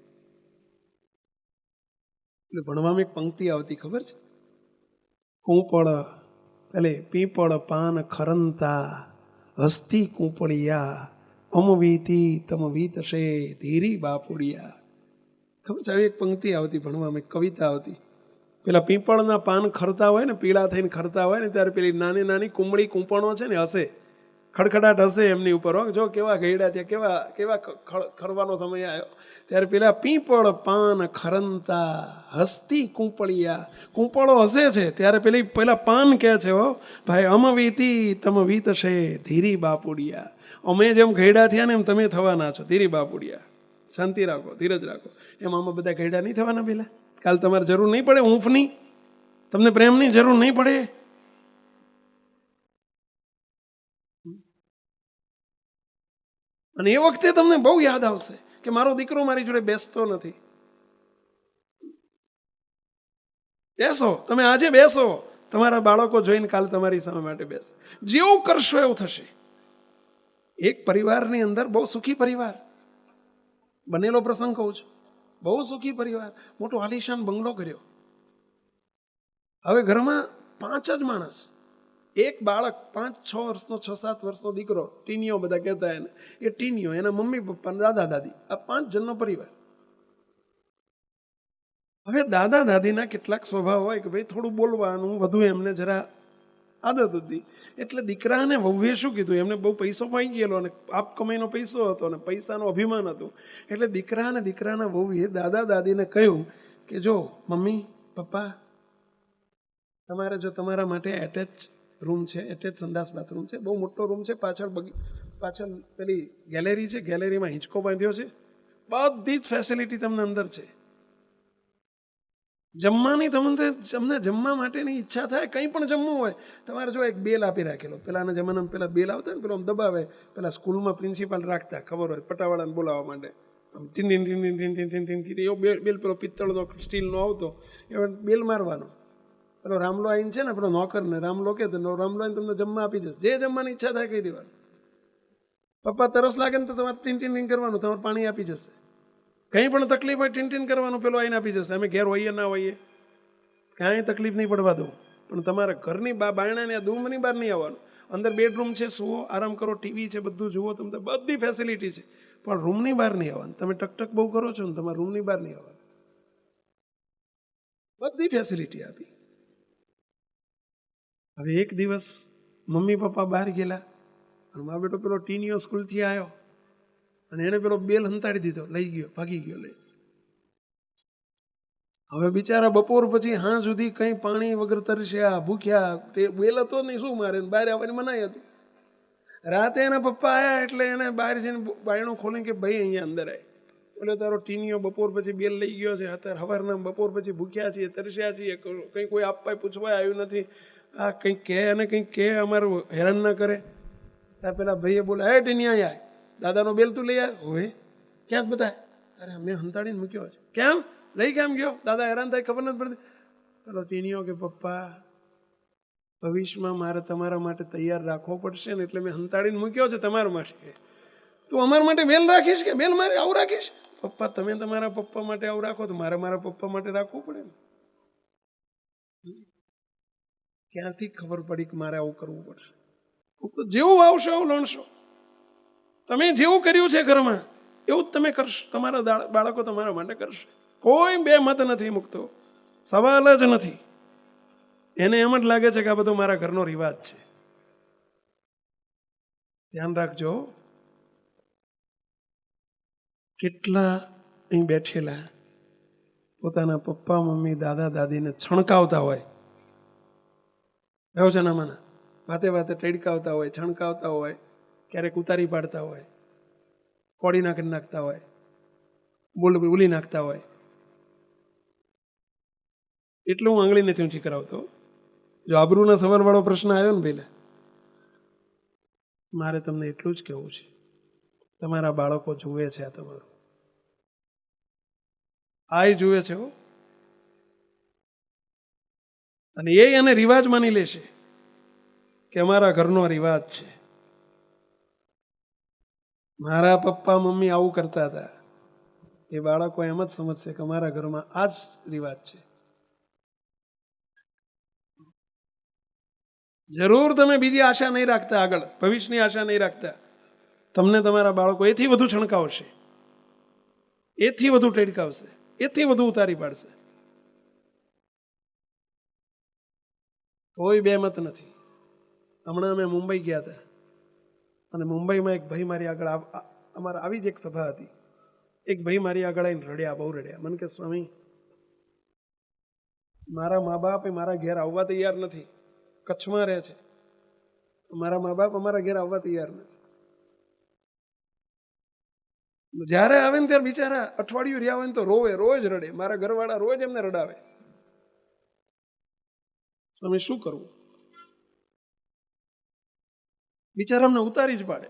એટલે ભણવામાં એક પંક્તિ આવતી ખબર છે? કૂંપળ એટલે પીપળ પાન ખરંતા હસ્તી કૂંપળિયા અમવીતી તમ વીતશે ધીરી બાપુડિયા. ખબર છે? એક પંક્તિ આવતી ભણવામાં, એક કવિતા આવતી. પેલા પીપળના પાન ખરતા હોય ને, પીળા થઈને ખરતા હોય ને, ત્યારે પેલી નાની નાની કુમળી કૂંપણો છે ને હશે, ખડખડાટ હશે એમની ઉપર. જો કેવા ગયડા ત્યાં, કેવા ખરવાનો સમય આવ્યો ત્યારે પેલા પીપળ પાન ખરંતા હસ્તી કૂંપળિયા, કૂંપળો હસે છે ત્યારે પેલા પાન કહે છે, હો ભાઈ અમવીતી તમ વીતશે ધીરી બાપુડિયા. અમે જેમ ગયડા થયા ને એમ તમે થવાના છો, ધીરી બાપુડિયા. શાંતિ રાખો, ધીરજ રાખો. એમ આમાં બધા ગયડા નહીં થવાના પેલા? કાલ તમારે જરૂર નહીં પડે ઊંફની, તમને પ્રેમની જરૂર નહીં પડે. અને એ વખતે તમને બહુ યાદ આવશે કે મારો દીકરો મારી જોડે બેસતો નથી. બેસો, તમે આજે બેસો, તમારા બાળકો જોઈને કાલ તમારી સામે માટે બેસે. જેવું કરશો એવું થશે. એક પરિવારની અંદર બહુ સુખી પરિવાર બનેલો પ્રસંગ કહું છું, બહુ સુખી પરિવાર, મોટો આલિશાન બંગલો કર્યો. હવે ઘરમાં 5 જ માણસ, એક બાળક, 5-6 વર્ષનો, 6-7 વર્ષનો દીકરો, ટીનિયો બધા કહેતા એને, એ ટીનિયો, એના મમ્મી પપ્પા, દાદા દાદી, આ 5 જણનો પરિવાર. હવે દાદા દાદીના કેટલાક સ્વભાવ હોય કે ભાઈ થોડું બોલવાનું વધુ, એમને જરા આદત હતી. એટલે દીકરાને વહુએ શું કીધું, એમને બહુ પૈસો પાઈ ગયેલો અને આપ કમાઈનો પૈસો હતો અને પૈસાનો અભિમાન હતું. એટલે દીકરાના વહુએ દાદા દાદીને કહ્યું કે જો મમ્મી પપ્પા, તમારે જો તમારા માટે એટેચ રૂમ છે, એટેચ સંડાસ બાથરૂમ છે, બહુ મોટો રૂમ છે, પાછળ પેલી ગેલેરી છે, ગેલેરીમાં હિંચકો બાંધ્યો છે, બધી જ ફેસિલિટી તમને અંદર છે. જમવાની તમને જમવા માટેની ઈચ્છા થાય, કંઈ પણ જમવું હોય તમારે જો એક બેલ આપી રાખેલો, પેલાના જમાનામાં પેલા બેલ આવતા ને પેલો આમ દબાવે, પેલા સ્કૂલમાં પ્રિન્સિપાલ રાખતા, ખબર હોય પટાવાળાને બોલાવવા માટે, આમ tin tin tin tin tin tin tin tin એવો બેલ પેલો પિત્તળનો સ્ટીલનો આવતો, એવો બેલ મારવાનો. પેલો રામલો આવીને છે ને પેલો નોકરને રામલો કે તો રામલો આવીને તમને જમવા આપી જશે, જે જમવાની ઈચ્છા થાય કહી દેવાનું. પપ્પા તરસ લાગે ને તો તમારે ટીન ટીન ટીન કરવાનું, તમારે પાણી આપી જશે. કંઈ પણ તકલીફ હોય ટીન ટીન કરવાનું, પેલો આવીને આપી જશે. અમે ઘેર હોઈએ ના હોઈએ કાંઈ તકલીફ નહીં પડવા દઉં, પણ તમારા ઘરની બાયણાની દૂમની બહાર નહીં આવવાનું. અંદર બેડરૂમ છે, સુવો, આરામ કરો, ટીવી છે, બધું જુઓ, તમને બધી ફેસિલિટી છે, પણ રૂમની બહાર નહીં આવવાનું. તમે ટકટક બહુ કરો છો ને, તમારા રૂમની બહાર નહીં આવવાનું. બધી ફેસિલિટી આપી. હવે એક દિવસ મમ્મી પપ્પા બહાર ગયેલા અને મા બેટો પેલો ટીનીઓ સ્કૂલથી આવ્યો અને એને પેલો બેલ હંતાડી દીધો, લઈ ગયો, ભાગી ગયો લઈ. હવે બિચારા બપોર પછી હા સુધી કંઈ પાણી વગર તરસ્યા, ભૂખ્યા. તે બેલ હતો નહીં, શું મારે બહાર આવવાની મનાઈ હતી. રાતે એના પપ્પા આવ્યા એટલે એને બહાર જઈને બાયણું ખોલીને કે ભાઈ અહીંયા અંદર આવે. એટલે તારો ટીનીઓ બપોર પછી બેલ લઈ ગયો છે, અત્યારે સવારના બપોર પછી ભૂખ્યા છીએ, તરસ્યા છીએ, કંઈ કોઈ આપવા પૂછવા આવ્યું નથી, આ કંઈક કહે અને કંઈક કહે, અમારું હેરાન ના કરે. ત્યાં પેલા ભાઈએ બોલે, હે ટીનિયા આય, દાદાનો બેલ તું લઈ આવ. હોય ક્યાં જ બધા? અરે મેં હંતાડીને મૂક્યો છે. કેમ લઈ કેમ ગયો? દાદા હેરાન થાય, ખબર નથી પડતી. પેલો ટીનિયો કે પપ્પા ભવિષ્યમાં મારે તમારા માટે તૈયાર રાખવો પડશે ને, એટલે મેં હંતાડીને મૂક્યો છે તમારા માટે. તું અમારા માટે બેલ રાખીશ કે બેલ મારે આવું રાખીશ? પપ્પા તમે તમારા પપ્પા માટે આવું રાખો તો મારે મારા પપ્પા માટે રાખવું પડે ને. ક્યાંથી ખબર પડી કે મારે આવું કરવું પડશે? જેવું વાવશો એવું લણશો. તમે જેવું કર્યું છે ઘરમાં એવું જ તમે કરશો, તમારા બાળકો તમારા માટે કરશે. કોઈ બે મત નથી મૂકતો, સવાલ જ નથી. એને એમ જ લાગે છે કે આ બધો મારા ઘરનો રિવાજ છે. ધ્યાન રાખજો, કેટલા અહીં બેઠેલા પોતાના પપ્પા મમ્મી દાદા દાદીને છણકાવતા હોય, પ્રવચનામાંના વાતે વાતે ટેડકાવતા હોય, છણકાવતા હોય, ક્યારેક ઉતારી પાડતા હોય, કોડી નાખી નાખતા હોય, બોલી નાખતા હોય. એટલું હું આંગળી નથી ઊંચી કરાવતો. જો આબરૂના સવાલવાળો પ્રશ્ન આવ્યો ને પહેલા, મારે તમને એટલું જ કહેવું છે, તમારા બાળકો જુએ છે આ તમારું, આ જુએ છે. અને એને રિવાજ માની લેશે કે અમારા ઘરનો રિવાજ છે, મારા પપ્પા મમ્મી આવું કરતા હતા. એ બાળકો એમ જ સમજશે કે અમારા ઘરમાં આ જ રિવાજ છે. જરૂર તમે બીજી આશા નહીં રાખતા, આગળ ભવિષ્યની આશા નહીં રાખતા. તમને તમારા બાળકો એથી વધુ છણકાવશે, એથી વધુ ટેડકાવશે, એથી વધુ ઉતારી પાડશે. કોઈ બે મત નથી. હમણાં અમે મુંબઈ ગયા હતા અને મુંબઈમાં એક ભાઈ મારી આગળ, અમારા આવી જ એક સભા હતી, એક ભાઈ મારી આગળ આવીને રડ્યા, બહુ રડ્યા. મને કે સ્વામી મારા મા બાપ મારા ઘેર આવવા તૈયાર નથી, કચ્છમાં રહે છે, મારા મા બાપ અમારા ઘેર આવવા તૈયાર નથી. જ્યારે આવે ને ત્યારે બિચારા અઠવાડિયું રહ્યા હોય ને તો રોવે, રોજ રડે. મારા ઘરવાળા રોજ એમને રડાવે. તમે શું કરવું? બિચારા અમને ઉતારી જ પાડે,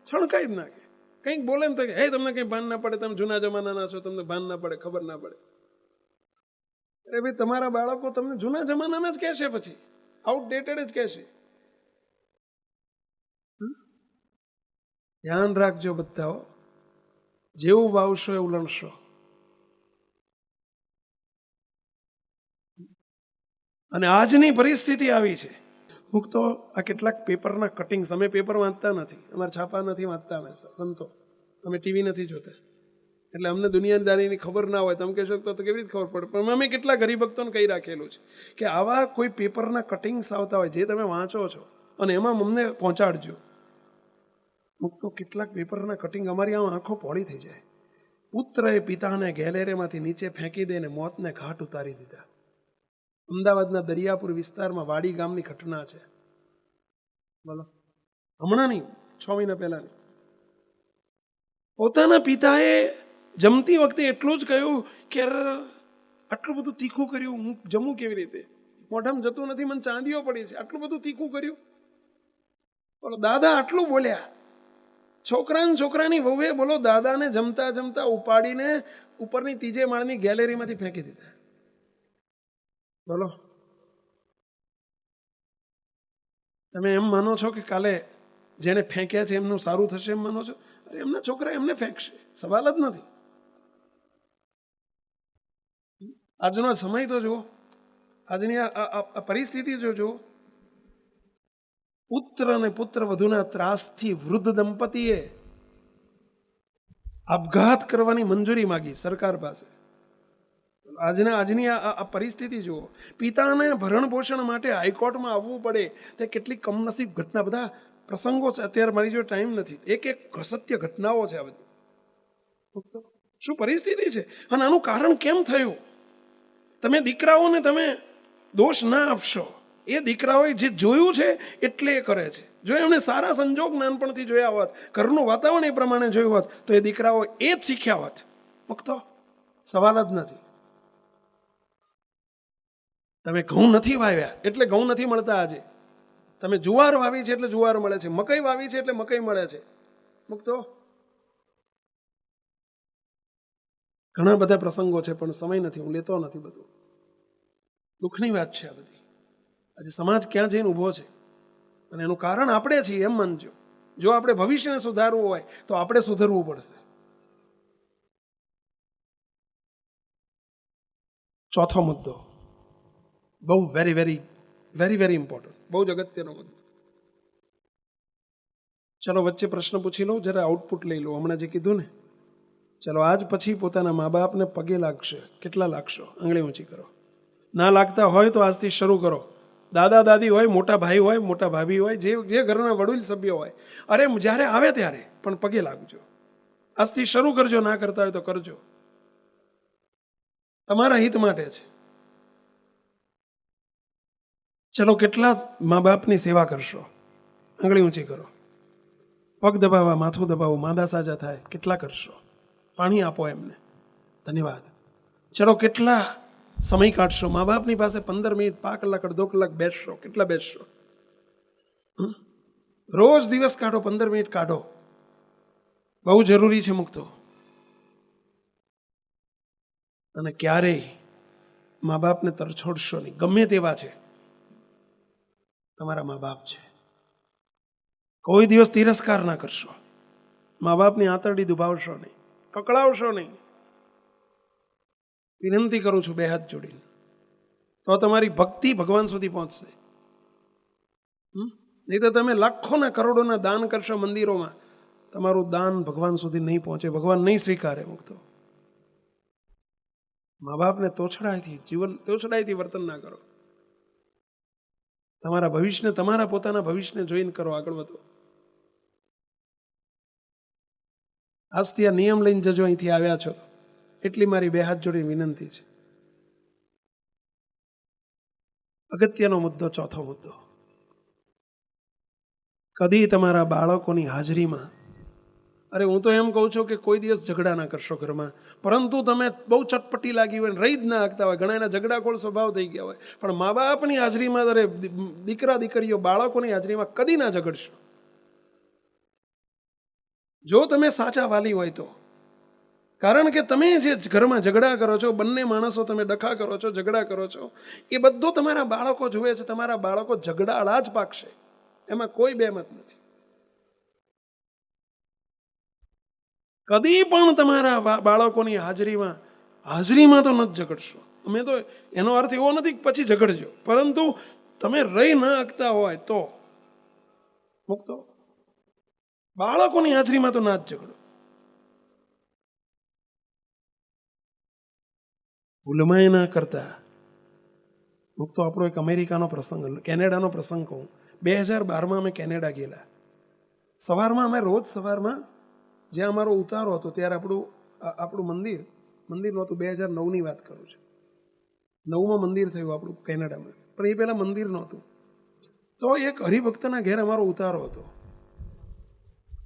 છણકાઈ જ નાખે. કંઈક બોલે ને તો હે તમને કંઈ ભાન ના પડે, તમે જૂના જમાનાના છો, તમને ભાન ના પડે, ખબર ના પડે. અરે ભાઈ તમારા બાળકો તમને જૂના જમાનાના જ કહેશે, પછી આઉટડેટેડ જ કહેશે. ધ્યાન રાખજો બધા, જેવું વાવશો એવું લણશો. અને આજની પરિસ્થિતિ આવી છે. હું તો આ કેટલાક પેપરના કટિંગ્સ, અમે પેપર વાંચતા નથી, અમારા છાપા નથી વાંચતા, અમે સંતો, અમે ટીવી નથી જોતા, એટલે અમને દુનિયાદારીની ખબર ના હોય. તમે કહેશો તો કેવી રીતે ખબર પડે? પણ અમે કેટલા હરિભક્તોને કહી રાખેલું છે કે આવા કોઈ પેપરના કટિંગ્સ આવતા હોય જે તમે વાંચો છો અને એમાં અમને પહોંચાડજો. હું તો કેટલાક પેપરના કટિંગ અમારી આંખો પોળી થઈ જાય. પુત્રએ પિતાને ગેલેરીમાંથી નીચે ફેંકી દઈને મોતને ઘાટ ઉતારી દીધા. અમદાવાદના દરિયાપુર વિસ્તારમાં વાડી ગામની ઘટના છે. બોલો, હમણાં નહીં, 6 મહિના પહેલાની. પોતાના પિતાએ જમતી વખતે એટલું જ કહ્યું કે આટલું બધું તીખું કર્યું, હું જમું કેવી રીતે? મોઢામાં જતું નથી, મને ચાંદીઓ પડી છે, આટલું બધું તીખું કર્યું. બોલો દાદા આટલું બોલ્યા. છોકરાની વહુએ બોલો દાદાને જમતા જમતા ઉપાડીને ઉપરની ત્રીજે માળની ગેલેરીમાંથી ફેંકી દીધા. બોલો તમે એમ માનો છો કે કાલે જેને ફેંક્યા છે એમનું સારું થશે એમ માનો છો? અરે એમના છોકરા એમને ફેંકશે, સવાલ જ નથી. આજનો સમય તો જુઓ, આજની આ પરિસ્થિતિ જો જુઓ. પુત્ર અને પુત્ર વધુના ત્રાસથી વૃદ્ધ દંપતીએ આપઘાત કરવાની મંજૂરી માગી સરકાર પાસે. આજની આ પરિસ્થિતિ જુઓ. પિતાને ભરણ પોષણ માટે હાઈકોર્ટમાં આવવું પડે તે કેટલી કમનસીબ ઘટના, બધા પ્રસંગો છે. અત્યારે મારી જો ટાઈમ નથી, એક સત્ય ઘટનાઓ છે આ બધી. શું પરિસ્થિતિ છે અને આનું કારણ કેમ થયું? તમે દીકરાઓને તમે દોષ ના આપશો. એ દીકરાઓએ જે જોયું છે એટલે એ કરે છે. જો એમણે સારા સંજોગ નાનપણથી જોયા હોત, ઘરનું વાતાવરણ એ પ્રમાણે જોયું હોત તો એ દીકરાઓ એ જ શીખ્યા હોત. મુક્તો સવાલ જ નથી. તમે ઘઉં નથી વાવ્યા એટલે ઘઉં નથી મળતા આજે. તમે જુવાર વાવી છે એટલે જુવાર મળે છે, મકઈ વાવી છે એટલે મકઈ મળે છે. મુક્તો ઘણા બધા પ્રસંગો છે પણ સમય નથી, હું લેતો નથી બધું. દુઃખની વાત છે આ બધી. આજે સમાજ ક્યાં જઈને ઊભો છે અને એનું કારણ આપણે છીએ એમ માનજો. જો આપણે ભવિષ્યને સુધારવું હોય તો આપણે સુધરવું પડશે. ચોથો મુદ્દો બહુ very very very very important, બહુ જ અગત્યનો મુદ્દો. ચલો વચ્ચે પ્રશ્ન પૂછી લઉં, જરા આઉટપુટ લઈ લો. હમણાં જે કીધું ને, ચલો આજ પછી પોતાના મા બાપને પગે લાગશે. કેટલા લાગશો? આંગળી ઊંચી કરો. ના લાગતા હોય તો આજથી શરૂ કરો. દાદા દાદી હોય, મોટા ભાઈ હોય, મોટા ભાભી હોય, જે ઘરના વડીલ સભ્યો હોય, અરે જ્યારે આવે ત્યારે પણ પગે લાગજો. આજથી શરૂ કરજો. ના કરતા હોય તો કરજો, તમારા હિત માટે છે. ચલો કેટલા મા બાપની સેવા કરશો? આંગળી ઊંચી કરો. પગ દબાવવા, માથું દબાવવું, માંદા સાજા થાય, કેટલા કરશો? પાણી આપો એમને. ધન્યવાદ. ચલો કેટલા સમય કાઢશો? મા બાપની પાસે 15 મિનિટ, 5 કલાક, અડધો કલાક બેસશો. કેટલા બેસશો? રોજ દિવસ કાઢો, 15 મિનિટ કાઢો. બહુ જરૂરી છે મુક્તો. અને ક્યારેય મા બાપને તરછોડશો નહીં. ગમે તેવા છે, તમારા મા બાપ છે. કોઈ દિવસ તિરસ્કાર ના કરશો. મા બાપની આંતરડી દુભાવશો નહીં, કકળાવશો નહીં. વિનંતી કરું છું બે હાથ જોડીને. તો તમારી ભક્તિ ભગવાન સુધી પહોંચશે. નહીં તો તમે લાખોના કરોડોના દાન કરશો મંદિરોમાં, તમારું દાન ભગવાન સુધી નહીં પહોંચે, ભગવાન નહીં સ્વીકારે. મુક્તો મા બાપને તોછડાઈથી વર્તન ના કરો. તમારા ભવિષ્યને, તમારા પોતાના ભવિષ્યને જોઈને કરો, આગળ વધો. આજથી આ નિયમ લઈને જજો. અહીંથી આવ્યા છો એટલી મારી બે હાથ જોડી વિનંતી છે. અગત્યનો મુદ્દો, ચોથો મુદ્દો. કદી તમારા બાળકોની હાજરીમાં, અરે હું તો એમ કહું છું કે કોઈ દિવસ ઝઘડા ના કરશો ઘરમાં, પરંતુ તમે બહુ ચટપટી લાગી હોય, રહી જ ના શકતા હોય, ઘણા એના ઝઘડાખોર સ્વભાવ થઈ ગયા હોય, પણ મા બાપની હાજરીમાં, અરે દીકરા દીકરીઓ બાળકોની હાજરીમાં કદી ના ઝઘડશો. જો તમે સાચા વાલી હોય તો. કારણ કે તમે જે ઘરમાં ઝઘડા કરો છો, બંને માણસો તમે ડખા કરો છો, ઝઘડા કરો છો, એ બધું તમારા બાળકો જુએ છે. તમારા બાળકો ઝઘડાળા જ પાકશે, એમાં કોઈ બેમત નથી. કદી પણ તમારા બાળકોની હાજરીમાં તો નથી ઝઘડશો. અમે તો એનો અર્થ એવો નથી કે પછી ઝઘડજો, પરંતુ તમે રહી ન શકતા હોય તો મુક્તો બાળકોની હાજરીમાં તો ના જ ઝઘડો. ભૂલમાં ના કરતા. મુક્તો આપણો એક અમેરિકાનો પ્રસંગ, કેનેડાનો પ્રસંગ કહું. 2012માં અમે કેનેડા ગયેલા. સવારમાં અમે રોજ સવારમાં જ્યાં અમારો ઉતારો હતો ત્યારે આપણું મંદિર નહોતું. 2009ની વાત કરું છું. 9માં મંદિર થયું આપણું કેનેડામાં, પણ એ પહેલાં મંદિર નહોતું. તો એક હરિભક્તના ઘેર અમારો ઉતારો હતો.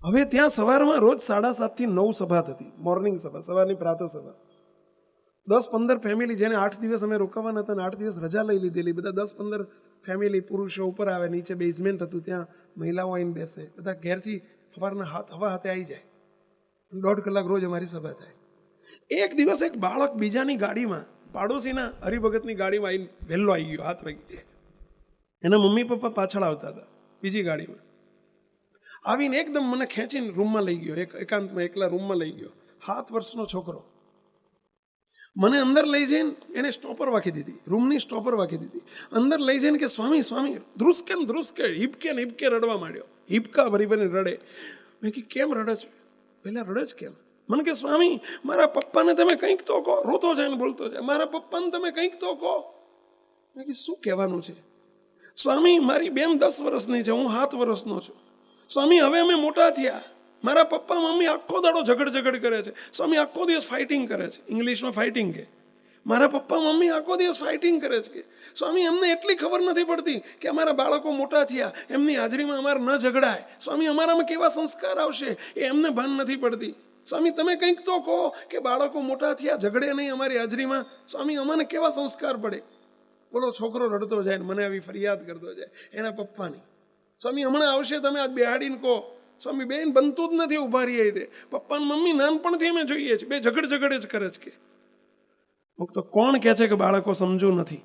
હવે ત્યાં સવારમાં રોજ 7:30 થી 9 સભા થતી, મોર્નિંગ સભા, સવારની પ્રાતઃ સભા. 10-15 ફેમિલી, જેને 8 દિવસ અમે રોકાવાના હતા અને 8 દિવસ રજા લઈ લીધેલી, બધા 10-15 ફેમિલી, પુરુષો ઉપર આવે, નીચે બેઝમેન્ટ હતું, ત્યાં મહિલાઓ આવીને બેસે, બધા ઘેરથી સવારના હવા હાથે આવી જાય. 1.5 કલાક રોજ અમારી સભા થાય. એક દિવસ એક બાળક બીજાની ગાડીમાં, પાડોશીના હરિભગતની ગાડીમાં આવીને વહેલો આવી ગયો, હાથ વાગી ગયો. એના મમ્મી પપ્પા પાછળ આવતા હતા બીજી ગાડીમાં. આવીને એકદમ મને ખેંચીને રૂમમાં લઈ ગયો, એકાંતમાં એકલા રૂમમાં લઈ ગયો. 7 વર્ષનો છોકરો મને અંદર લઈ જઈને એને સ્ટોપર વાંકી દીધી, રૂમની સ્ટોપર વાંકી દીધી. અંદર લઈ જઈને કે સ્વામી સ્વામી, ધ્રુસકે હિપકે ને હિપકે રડવા માંડ્યો. હિપકા ભરી ભરીને રડે. મેં કીધું કેમ રડે છે? પહેલાં રડે જ કેમ? મને કે સ્વામી મારા પપ્પાને તમે કંઈક તો કહો. રોતો જાય ને બોલતો જાય, મારા પપ્પાને તમે કંઈક તો કહો. મેં કીધું શું કહેવાનું છે? સ્વામી મારી બેન 10 વર્ષની છે, હું 7 વર્ષનો છું. સ્વામી હવે અમે મોટા થયા, મારા પપ્પા મમ્મી આખો દાડો ઝઘડ કરે છે. સ્વામી આખો દિવસ ફાઇટિંગ કરે છે, ઇંગ્લિશમાં ફાઇટિંગ કે. મારા પપ્પા મમ્મી આખો દિવસ ફાઇટિંગ કરે છે કે. સ્વામી અમને એટલી ખબર નથી પડતી કે અમારા બાળકો મોટા થયા, એમની હાજરીમાં અમારે ન ઝઘડાય. સ્વામી અમારામાં કેવા સંસ્કાર આવશે એ એમને ભાન નથી પડતી. સ્વામી તમે કંઈક તો કહો કે બાળકો મોટા થયા, ઝઘડે નહીં અમારી હાજરીમાં. સ્વામી અમને કેવા સંસ્કાર પડે? બોલો, છોકરો રડતો જાય ને મને આવી ફરિયાદ કરતો જાય એના પપ્પાની. સ્વામી હમણાં આવશે, તમે આજ બેહાડીને કહો. સ્વામી બેન બનતું જ નથી, ઉભા રહીએ તે. પપ્પા મમ્મી નાનપણથી અમે જોઈએ છીએ, બે ઝઘડ જ કરે છે કે. તો કોણ કહે છે કે બાળકો સમજુ નથી?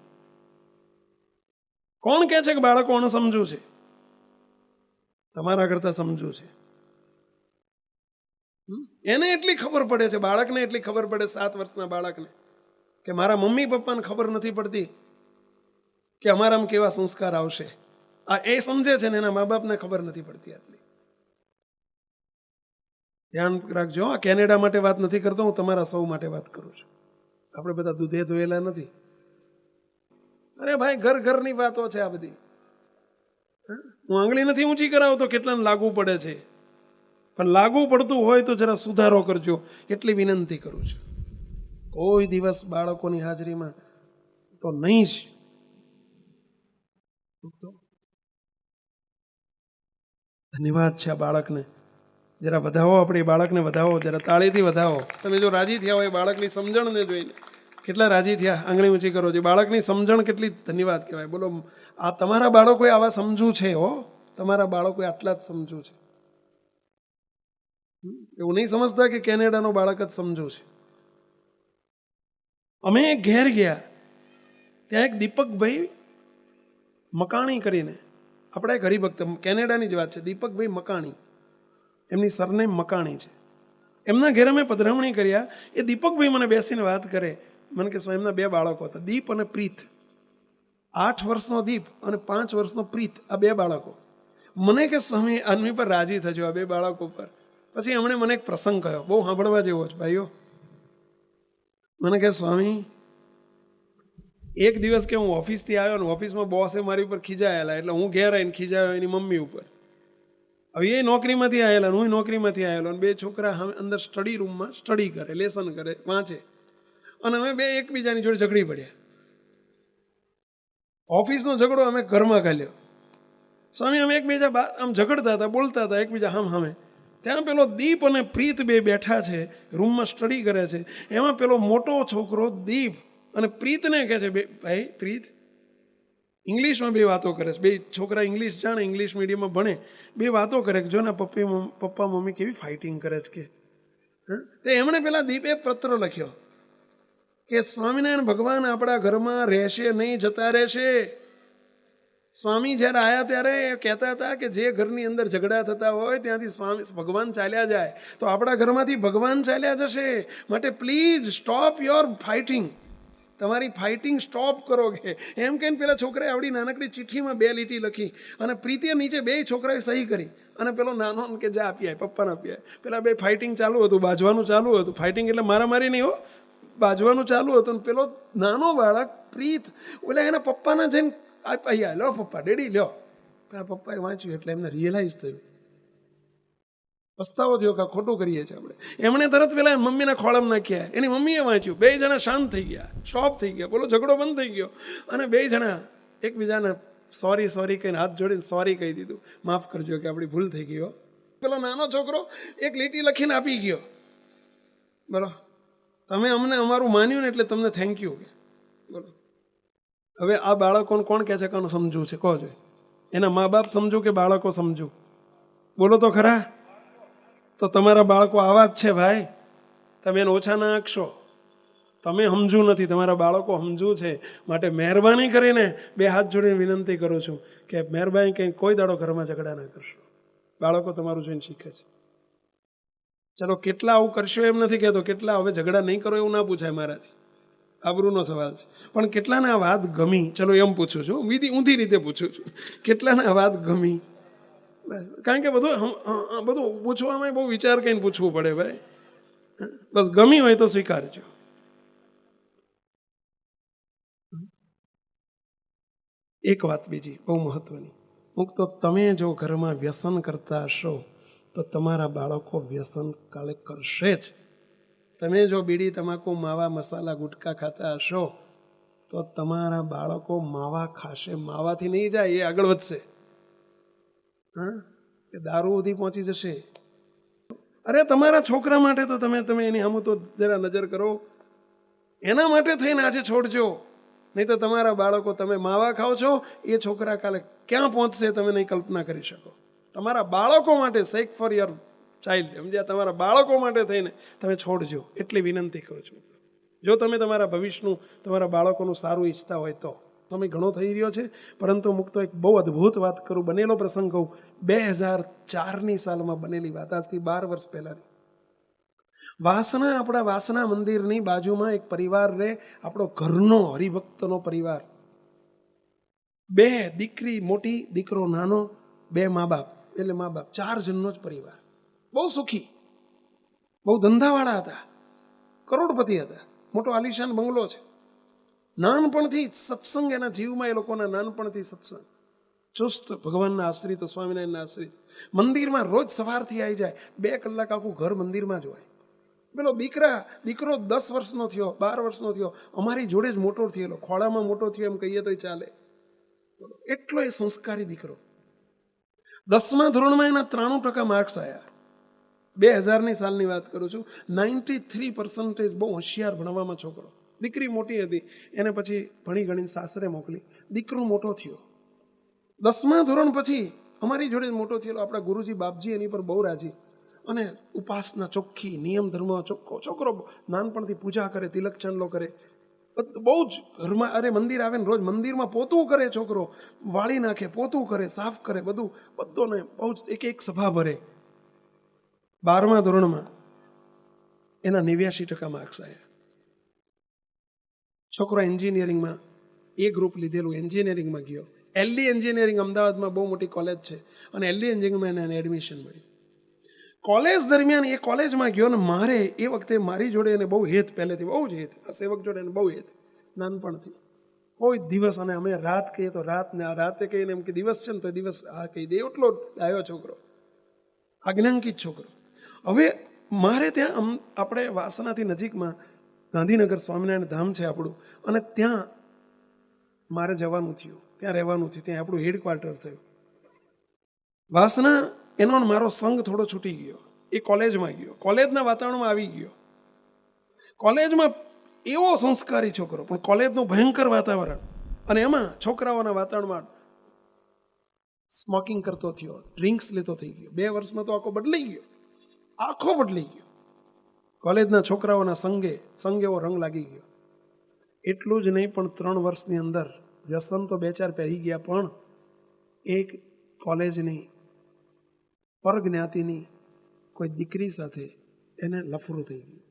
કોણ કહે છે કે બાળકો અણસમજુ છે? તમારા કરતા સમજુ છે. એને એટલી ખબર પડે છે, બાળકને એટલી ખબર પડે, 7 વર્ષના બાળકને, કે મારા મમ્મી પપ્પાને ખબર નથી પડતી કે અમારામાં કેવા સંસ્કાર આવશે. આ એ સમજે છે ને એના મા બાપને ખબર નથી પડતી આટલી. ધ્યાન રાખજો. આ કેનેડા માટે વાત નથી કરતો, હું તમારા સૌ માટે વાત કરું છું. આપણે બધા દૂધે ધોયેલા નથી. અરે ભાઈ, ઘરની વાતો છે આ બધી. હું આંગળી નથી ઊંચી કરાવતો કેટલાને લાગુ પડે છે, પણ લાગુ પડતું હોય તો જરા સુધારો કરજો એટલી વિનંતી કરું છું. કોઈ દિવસ બાળકોની હાજરીમાં તો નહીં જ. ધન્યવાદ છે આ બાળકને. જરા વધાવો, આપણે બાળકને વધાવો, જરા તાળીથી વધાવો. તમે જો રાજી થયા હોય બાળકની સમજણને જોઈને, કેટલા રાજી થયા? આંગળી ઊંચી કરો છો. બાળકની સમજણ કેટલી ધન્યવાદ કહેવાય. બોલો, આ તમારા બાળકોએ આવા સમજુ છે. હો, તમારા બાળકોએ આટલા જ સમજુ છે. એવું નહીં સમજતા કે કેનેડાનો બાળક જ સમજુ છે. અમે એક ઘેર ગયા, ત્યાં એક દીપકભાઈ મકાણી કરીને, આપણા એક હરિભક્ત, કેનેડાની જ વાત છે, દીપકભાઈ મકાણી, એમની સરનેમ મકાણી છે. એમના ઘેર અમે પધરામણી કર્યા. એ દીપકભાઈ મને બેસીને વાત કરે. મને કે એમના 2 બાળકો હતા, દીપ અને પ્રીત. 8 વર્ષનો દીપ અને 5 વર્ષનો પ્રીત, આ 2 બાળકો. મને કે સ્વામી આદમી પર રાજી થજો, આ 2 બાળકો પર. પછી એમણે મને એક પ્રસંગ કહ્યો, બહુ સાંભળવા જેવો છે ભાઈઓ. મને કે સ્વામી, એક દિવસ કે હું ઓફિસથી આવ્યો ને ઓફિસમાં બોસે મારી ઉપર ખીજાયેલા, એટલે હું ઘેર આવીને ખીજાયો એની મમ્મી ઉપર. હવે એ નોકરીમાંથી આવેલા, હું નોકરીમાંથી આવેલો, અને 2 છોકરા અંદર સ્ટડી રૂમમાં સ્ટડી કરે, લેસન કરે, વાંચે, અને અમે 2 એકબીજાની જોડે ઝઘડી પડ્યા. ઓફિસનો ઝઘડો અમે ઘરમાં ઘાલ્યો. સ્વામી અમે એકબીજા આમ ઝઘડતા હતા, બોલતા હતા એકબીજા સામે. ત્યાં પેલો દીપ અને પ્રીત 2 બેઠા છે, રૂમમાં સ્ટડી કરે છે. એમાં પેલો મોટો છોકરો દીપ અને પ્રીતને કહે છે, ભાઈ પ્રીત, ઇંગ્લિશમાં 2 વાતો કરે છે. 2 છોકરા ઇંગ્લિશ જાણે, ઇંગ્લિશ મીડિયમમાં ભણે. 2 વાતો કરે કે જો ને પપ્પા મમ્મી કેવી ફાઇટિંગ કરે છે કે. તો એમણે પેલા દીપે પત્ર લખ્યો કે સ્વામિનારાયણ ભગવાન આપણા ઘરમાં રહેશે નહીં, જતા રહેશે. સ્વામી જ્યારે આવ્યા ત્યારે કહેતા હતા કે જે ઘરની અંદર ઝઘડા થતા હોય ત્યાંથી સ્વામી ભગવાન ચાલ્યા જાય, તો આપણા ઘરમાંથી ભગવાન ચાલ્યા જશે. માટે પ્લીઝ સ્ટોપ યોર ફાઇટિંગ. તમારી ફાઇટિંગ સ્ટોપ કરો કે એમ કહીને પેલા છોકરાએ આવડી નાનકડી ચિઠ્ઠીમાં 2 લીટી લખી અને પ્રીતિએ નીચે 2 છોકરાએ સહી કરી અને પેલો નાનો કે જા આપી આય, પપ્પાને આપી આય. પેલા 2 ફાઇટિંગ ચાલુ હતું, બાજવાનું ચાલુ હતું. ફાઇટિંગ એટલે મારામારી નહીં હો, બાજવાનું ચાલુ હતું. અને પેલો નાનો બાળક પ્રીત ઓલા એના પપ્પાના જઈને અહીંયા લો પપ્પા, ડેડી લ્યો. પેલા પપ્પાએ વાંચ્યું એટલે એમને રિયલાઇઝ થયું, પસ્તાવો થયો કે ખોટું કરીએ છીએ આપણે. એમણે તરત પેલા મમ્મીના ખોળામાં નાખ્યા, એની મમ્મીએ વાંચ્યું. 2 જણા શાંત થઈ ગયા, સ્ટોપ થઈ ગયા, બોલો ઝઘડો બંધ થઈ ગયો. અને 2 જણા એકબીજાને સોરી કહીને હાથ જોડીને સોરી કહી દીધું, માફ કરજો કે આપણી ભૂલ થઈ ગયો. પેલો નાનો છોકરો એક લીટી લખીને આપી ગયો. બોલો, તમે અમને અમારું માન્યું ને એટલે તમને થેન્ક યુ. બોલો હવે આ બાળકોને કોણ કહે છે કોણ સમજવું છે કહો જોઈએ? એના મા બાપ સમજુ કે બાળકો સમજુ? બોલો તો ખરા. તો તમારા બાળકો આવા જ છે ભાઈ, તમે એને ઓછા ના આંકશો. તમે સમજુ નથી, તમારા બાળકો સમજુ છે. માટે મહેરબાની કરીને બે હાથ જોડીને વિનંતી કરું છું કે મહેરબાની કંઈ કોઈ દાડો ઘરમાં ઝઘડા ના કરશો. બાળકો તમારું જોઈને શીખે છે. ચલો કેટલા આવું કરશો એમ નથી કહેતો, કેટલા હવે ઝઘડા નહીં કરો એવું ના પૂછાય મારાથી, આબરૂનો સવાલ છે. પણ કેટલાને આ વાત ગમી, ચલો એમ પૂછું છું, ઊંધી રીતે પૂછું છું, કેટલાને આ વાત ગમી? કારણ કે બધું પૂછવામાં બહુ વિચાર કરીને પૂછવું પડે ભાઈ. બસ ગમી હોય તો સ્વીકારજો. એક વાત બીજી બહુ મહત્વની, મુક્તો તમે જો ઘરમાં વ્યસન કરતા હશો તો તમારા બાળકો વ્યસન કાલે કરશે જ. તમે જો બીડી તમાકુ માવા મસાલા ગુટકા ખાતા હશો તો તમારા બાળકો માવા ખાશે. માવાથી નહીં જાય, એ આગળ વધશે. હા, એ દારૂ સુધી પહોંચી જશે. અરે તમારા છોકરા માટે તો તમે એની સામું તો જરા નજર કરો. એના માટે થઈને આજે છોડજો, નહીં તો તમારા બાળકો, તમે માવા ખાઓ છો, એ છોકરા કાલે ક્યાં પહોંચશે તમે નહીં કલ્પના કરી શકો. તમારા બાળકો માટે, સેક ફોર યોર ચાઇલ્ડ, સમજ્યા, તમારા બાળકો માટે થઈને તમે છોડજો, એટલી વિનંતી કરું છું. જો તમે તમારા ભવિષ્યનું, તમારા બાળકોનું સારું ઈચ્છતા હોય તો. સમય ઘણો થઈ રહ્યો છે, પરંતુ મુક્તો એક બહુ અદ્ભુત વાત કરું, બનેલો પ્રસંગ કહું. 2004ની સાલમાં બનેલી વાત, આજથી 12 વર્ષ પહેલાની. આપણા વાસના મંદિરની બાજુમાં એક પરિવાર રહે, આપણો ઘરનો હરિભક્તનો પરિવાર. 2 દીકરી મોટી, દીકરો નાનો, 2 મા બાપ, એટલે મા બાપ 4 જણનો જ પરિવાર. બહુ સુખી, બહુ ધંધાવાળા હતા, કરોડપતિ હતા, મોટો આલિશાન બંગલો છે. નાનપણથી સત્સંગ એના જીવમાં, એ લોકોના નાનપણથી સત્સંગ, ચુસ્ત, ભગવાનના આશ્રિત, સ્વામિનારાયણના આશ્રિત. મંદિરમાં રોજ સવારથી આવી જાય, 2 કલાક આખું ઘર મંદિરમાં જ હોય. પેલો દીકરો 10 વર્ષનો થયો, 12 વર્ષનો થયો, અમારી જોડે જ મોટો થયેલો, ખોળામાં મોટો થયો એમ કહીએ તો ચાલે. એટલો એ સંસ્કારી દીકરો. 10મા ધોરણમાં એના 93% માર્ક્સ આવ્યા. 2000ની સાલની વાત કરું છું. 93%, બહુ હોશિયાર ભણવામાં છોકરો. દીકરી મોટી હતી, એને પછી ભણી ગણીને સાસરે મોકલી. દીકરો મોટો થયો, 10મા ધોરણ પછી અમારી જોડે મોટો થયેલો. આપણા ગુરુજી બાપજી એની પર બહુ રાજી, અને ઉપાસના ચોખ્ખી, નિયમ ધર્મ ચોખ્ખો. છોકરો નાનપણથી પૂજા કરે, તિલક ચાંદલો કરે, બહુ જ ઘરમાં. અરે મંદિર આવે ને રોજ મંદિરમાં પોતું કરે, છોકરો વાળી નાખે, પોતું કરે, સાફ કરે, બધોને બહુ જ એક સભા ભરે. 12મા ધોરણમાં એના 89% માર્ક્સ આવ્યા. છોકરો એન્જિનિયરિંગમાં એ ગ્રુપ લીધેલું, એન્જિનિયરિંગમાં ગયો. એલડી એન્જિનિયરિંગ અમદાવાદમાં બહુ મોટી કોલેજ છે, અને એલડી એન્જિનિયરિંગમાં એને એડમિશન મળ્યું. કોલેજ દરમિયાન એ કોલેજમાં ગયો ને મારે એ વખતે મારી જોડે એને બહુ હેત, પહેલેથી બહુ જ હેત, આ સેવક જોડે એને બહુ હેત નાનપણથી. કોઈ દિવસ, અને અમે રાત કહીએ તો રાત, ને આ રાતે કહીને એમ કે દિવસ છે ને તો દિવસ આ કહી દે, એટલો આવ્યો છોકરો, આજ્ઞાંકિત છોકરો. હવે મારે ત્યાં આપણે વાસનાથી નજીકમાં ગાંધીનગર સ્વામિનારાયણ ધામ છે આપણું, અને ત્યાં મારે જવાનું થયું, ત્યાં રહેવાનું થયું, ત્યાં આપણું હેડક્વાર્ટર થયું. વાસના એનો મારો સંગ થોડો છૂટી ગયો, એ કોલેજમાં ગયો, કોલેજના વાતાવરણમાં આવી ગયો. કોલેજમાં એવો સંસ્કારી છોકરો, પણ કોલેજનું ભયંકર વાતાવરણ, અને એમાં છોકરાઓના વાતાવરણમાં સ્મોકિંગ કરતો થયો, ડ્રિંક્સ લેતો થઈ ગયો. 2 વર્ષમાં તો આખો બદલાઈ ગયો, આખો બદલાઈ ગયો. કોલેજના છોકરાઓના સંગે એવો રંગ લાગી ગયો. એટલું જ નહીં, પણ 3 વર્ષની અંદર વ્યસન તો 2-4 પહેરી ગયા, પણ એક કોલેજની પરજ્ઞાતિની કોઈ દીકરી સાથે એને લફરું થઈ ગયું.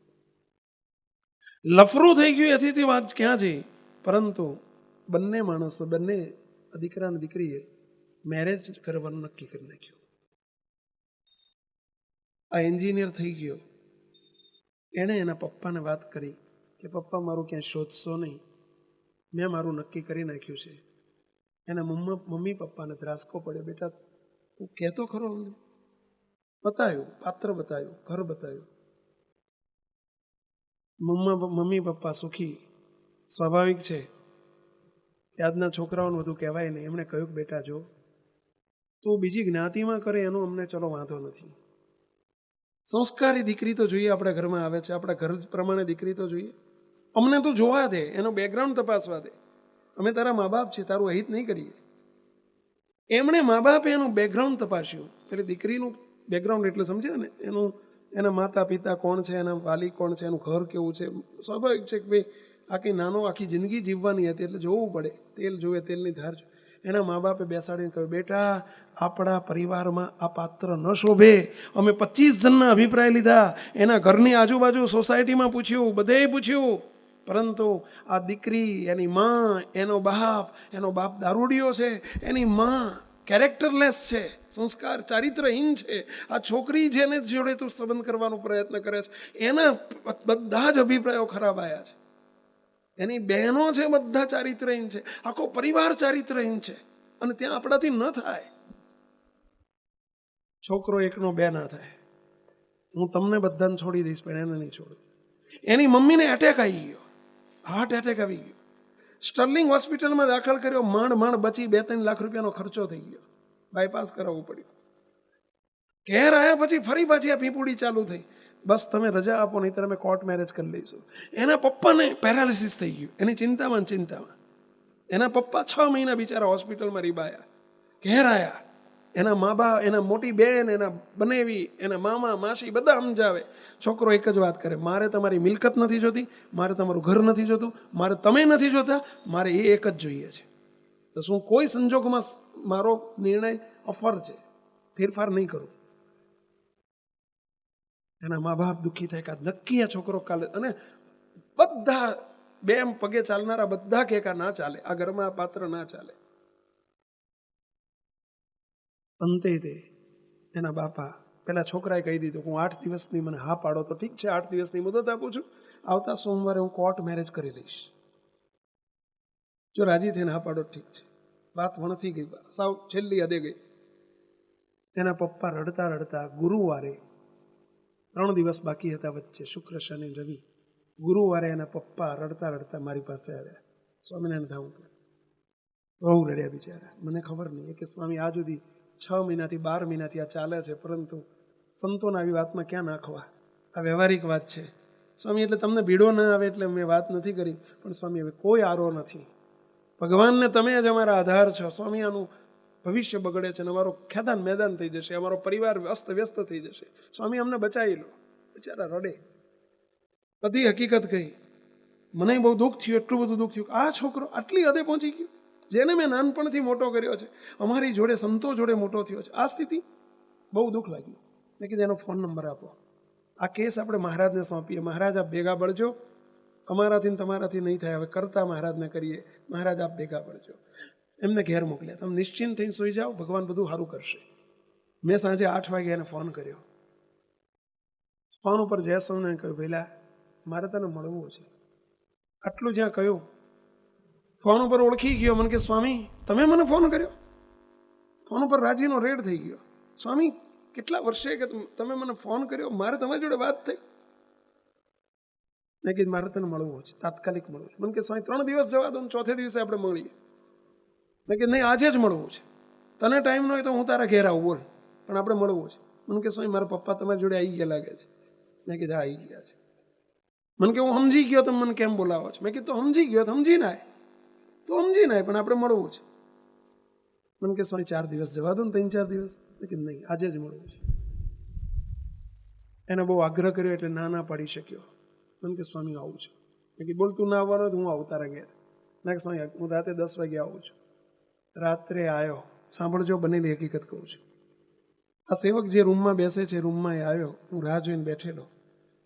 એથી તે વાત ક્યાં જઈ, પરંતુ બંને માણસો, બંને દીકરા અને દીકરીએ મેરેજ કરવાનું નક્કી કરી નાખ્યું. આ એન્જિનિયર થઈ ગયો, એણે એના પપ્પાને વાત કરી કે પપ્પા મારું ક્યાંય શોધશો નહીં, મેં મારું નક્કી કરી નાખ્યું છે. એના મમ્મી પપ્પાને ધ્રાસકો પડ્યો, બેટા તું કહેતો ખરો અમને. બતાવ્યું, પાત્ર બતાવ્યું, ઘર બતાવ્યું. મમ્મી પપ્પા સુખી, સ્વાભાવિક છે કે આજના છોકરાઓને બધું કહેવાય નહીં. એમણે કહ્યું બેટા જો તું બીજી જ્ઞાતિમાં કરે એનો અમને ચલો વાંધો નથી, સંસ્કારી દીકરી તો જોઈએ, આપણા ઘરમાં આવે છે, આપણા ઘર પ્રમાણે દીકરી તો જોઈએ. અમને તો જોવા દે, એનો બેકગ્રાઉન્ડ તપાસવા દે. અમે તારા મા બાપ છીએ, તારું અહિત નહીં કરીએ. એમણે મા બાપે એનું બેકગ્રાઉન્ડ તપાસ્યું. એટલે દીકરીનું બેકગ્રાઉન્ડ એટલે સમજે ને, એના માતા પિતા કોણ છે, એના વાલી કોણ છે, એનું ઘર કેવું છે. સ્વાભાવિક છે કે ભાઈ આખી આખી જિંદગી જીવવાની હતી એટલે જોવું પડે. તેલ જોવે તેલની ધાર જોવે. એના મા બાપે બેસાડીને કહ્યું, બેટા આપણા પરિવારમાં આ પાત્ર ન શોભે. અમે 25 જણના અભિપ્રાય લીધા, એના ઘરની આજુબાજુ સોસાયટીમાં પૂછ્યું, બધે પૂછ્યું, પરંતુ આ દીકરી, એની માં, એનો બાપ દારૂડિયો છે, એની માં કેરેક્ટરલેસ છે, સંસ્કાર ચારિત્રહીન છે. આ છોકરી જેને જોડે તું સંબંધ કરવાનો પ્રયત્ન કરે છે એના બધા જ અભિપ્રાયો ખરાબ આવ્યા છે. એની બહેનો છે બધા ચારિત્રહીન છે, આખો પરિવાર ચારિત્રહીન છે, અને ત્યાં આપણાથી ન થાય. છોકરો એકનો બે ના થાય. હું તમને બધાને છોડી દઈશ પણ એને નહીં છોડું. એની મમ્મીને એટેક આવી ગયો, હાર્ટ એટેક આવી ગયો. સ્ટર્લિંગ હોસ્પિટલમાં દાખલ કર્યો, માંડ બચી. 2-3 લાખ રૂપિયાનો ખર્ચો થઈ ગયો, બાયપાસ કરાવવું પડ્યું. ઘેર આવ્યા પછી ફરી પાછી આ પીપુડી ચાલુ થઈ. બસ તમે રજા આપો, નહીં તો અમે કોર્ટ મેરેજ કરી લઈશું. એના પપ્પાને પેરાલિસિસ થઈ ગયું, એની ચિંતામાં. એના પપ્પા 6 મહિના બિચારા હોસ્પિટલમાં રીબાયા. ઘેર આવ્યા, એના મા બાપ, એના મોટી બેન, એના બનેવી, એના મામા માસી બધા સમજાવે. છોકરો એક જ વાત કરે, મારે તમારી મિલકત નથી જોતી, મારે તમારું ઘર નથી જોતું, મારે તમે નથી જોતા, મારે એ એક જ જોઈએ છે. તો શું કોઈ સંજોગમાં મારો નિર્ણય અફર છે, ફેરફાર નહીં કરું. એના મા બાપ દુઃખી થાય કે નક્કી આ છોકરો કાલે. અને બધા 2 પગે ચાલનારા બધા કે ના ચાલે, આ ઘરમાં આ પાત્ર ના ચાલે. અંતે તે એના બાપા પેલા છોકરાએ કહી દીધું, હું 8 દિવસની મને હા પાડો તો ઠીક છે, 8 દિવસની મુદત આપું છું, આવતા સોમવારે હું કોર્ટ મેરેજ કરી લઈશ. જો રાજી થઈને હા પાડો ઠીક છે. વાત વણસી ગઈ, સાવ છેલ્લી હદે ગઈ. એના પપ્પા રડતા રડતા ગુરુવારે, 3 દિવસ બાકી હતા વચ્ચે, શુક્ર શનિ રવિ. ગુરુવારે એના પપ્પા રડતા રડતા મારી પાસે આવ્યા. સ્વામિનારાયણ ધામ પર બહુ રડ્યા બિચારા. મને ખબર નહીં કે સ્વામી આ સુધી 6 મહિનાથી 12 મહિનાથી આ ચાલે છે, પરંતુ સંતોના આવી વાતમાં ક્યાં નાખવા, આ વ્યવહારિક વાત છે. સ્વામી એટલે તમને ભીડો ના આવે એટલે મેં વાત નથી કરી, પણ સ્વામી હવે કોઈ આરો નથી, ભગવાનને તમે જ અમારા આધાર છો. સ્વામી આનું ભવિષ્ય બગડે છે, અને અમારો ખેદાન મેદાન થઈ જશે, અમારો પરિવાર અસ્ત વ્યસ્ત થઈ જશે. સ્વામી અમને બચાવી લો. બિચારા રડે, બધી હકીકત કહી. મને બહુ દુઃખ થયું, એટલું બધું દુઃખ થયું. આ છોકરો આટલી હદે પહોંચી ગયો, જેને મેં નાનપણથી મોટો કર્યો છે, અમારી જોડે સંતો જોડે મોટો થયો છે, આ સ્થિતિ. બહુ દુઃખ લાગ્યું. મેં કીધું એનો ફોન નંબર આપો, આ કેસ આપણે મહારાજને સોંપીએ. મહારાજ આપ ભેગા પડજો, અમારાથી ને તમારાથી નહીં થાય, હવે કરતા મહારાજને કરીએ. મહારાજ આપ ભેગા પડજો. એમને ઘેર મોકલ્યા, તમે નિશ્ચિંત થઈને સૂઈ જાઓ, ભગવાન બધું સારું કરશે. મેં સાંજે 8 વાગે એને ફોન કર્યો. ફોન ઉપર જય સ્વામિનારાયણ કહ્યું, ભઈલા મારે તને મળવું છે. આટલું જ્યાં કહ્યું, ફોન ઉપર ઓળખી ગયો. મને કે સ્વામી તમે મને ફોન કર્યો? ફોન ઉપર રાજીનો રેડ થઈ ગયો. સ્વામી કેટલા વર્ષે કે તમે મને ફોન કર્યો, મારે તમારી જોડે વાત થઈ. મેં કીધું મારે તને મળવું છે, તાત્કાલિક મળવું છે. મને કે સ્વામી 3 દિવસ જવા દો, 4થે દિવસે આપણે મળીએ. મેં કીધું નહીં, આજે જ મળવું છે. તને ટાઈમ ન હોય તો હું તારા ઘેર આવું, બોલ, પણ આપણે મળવું છે. મને કે સ્વામી મારા પપ્પા તમારી જોડે આવી ગયા લાગે છે. મેં કીધું આવી ગયા છે. મને કે હું સમજી ગયો, તમે મને કેમ બોલાવો છો? મેં કીધું સમજી ગયો, સમજી નાય તો સમજી નાય, પણ આપણે મળવું છે. મને કે સ્વામી 4 દિવસ જવા દો ને, 3-4 દિવસ. મેં કીધું નહીં, આજે જ મળવું છે. એને બહુ આગ્રહ કર્યો એટલે ના પાડી શક્યો. મને કે સ્વામી આવું છું. મેં કીધું બોલ, તું ના આવવાનો તો હું આવું તારા ઘેર. મેં કે સ્વામી હું રાતે 10 વાગે આવું છું. રાત્રે આવ્યો. સાંભળજો, બનેલી હકીકત કહું છું. આ સેવક જે રૂમમાં બેસે છે, રૂમમાં એ આવ્યો. હું રાહ જોઈને બેઠેલો,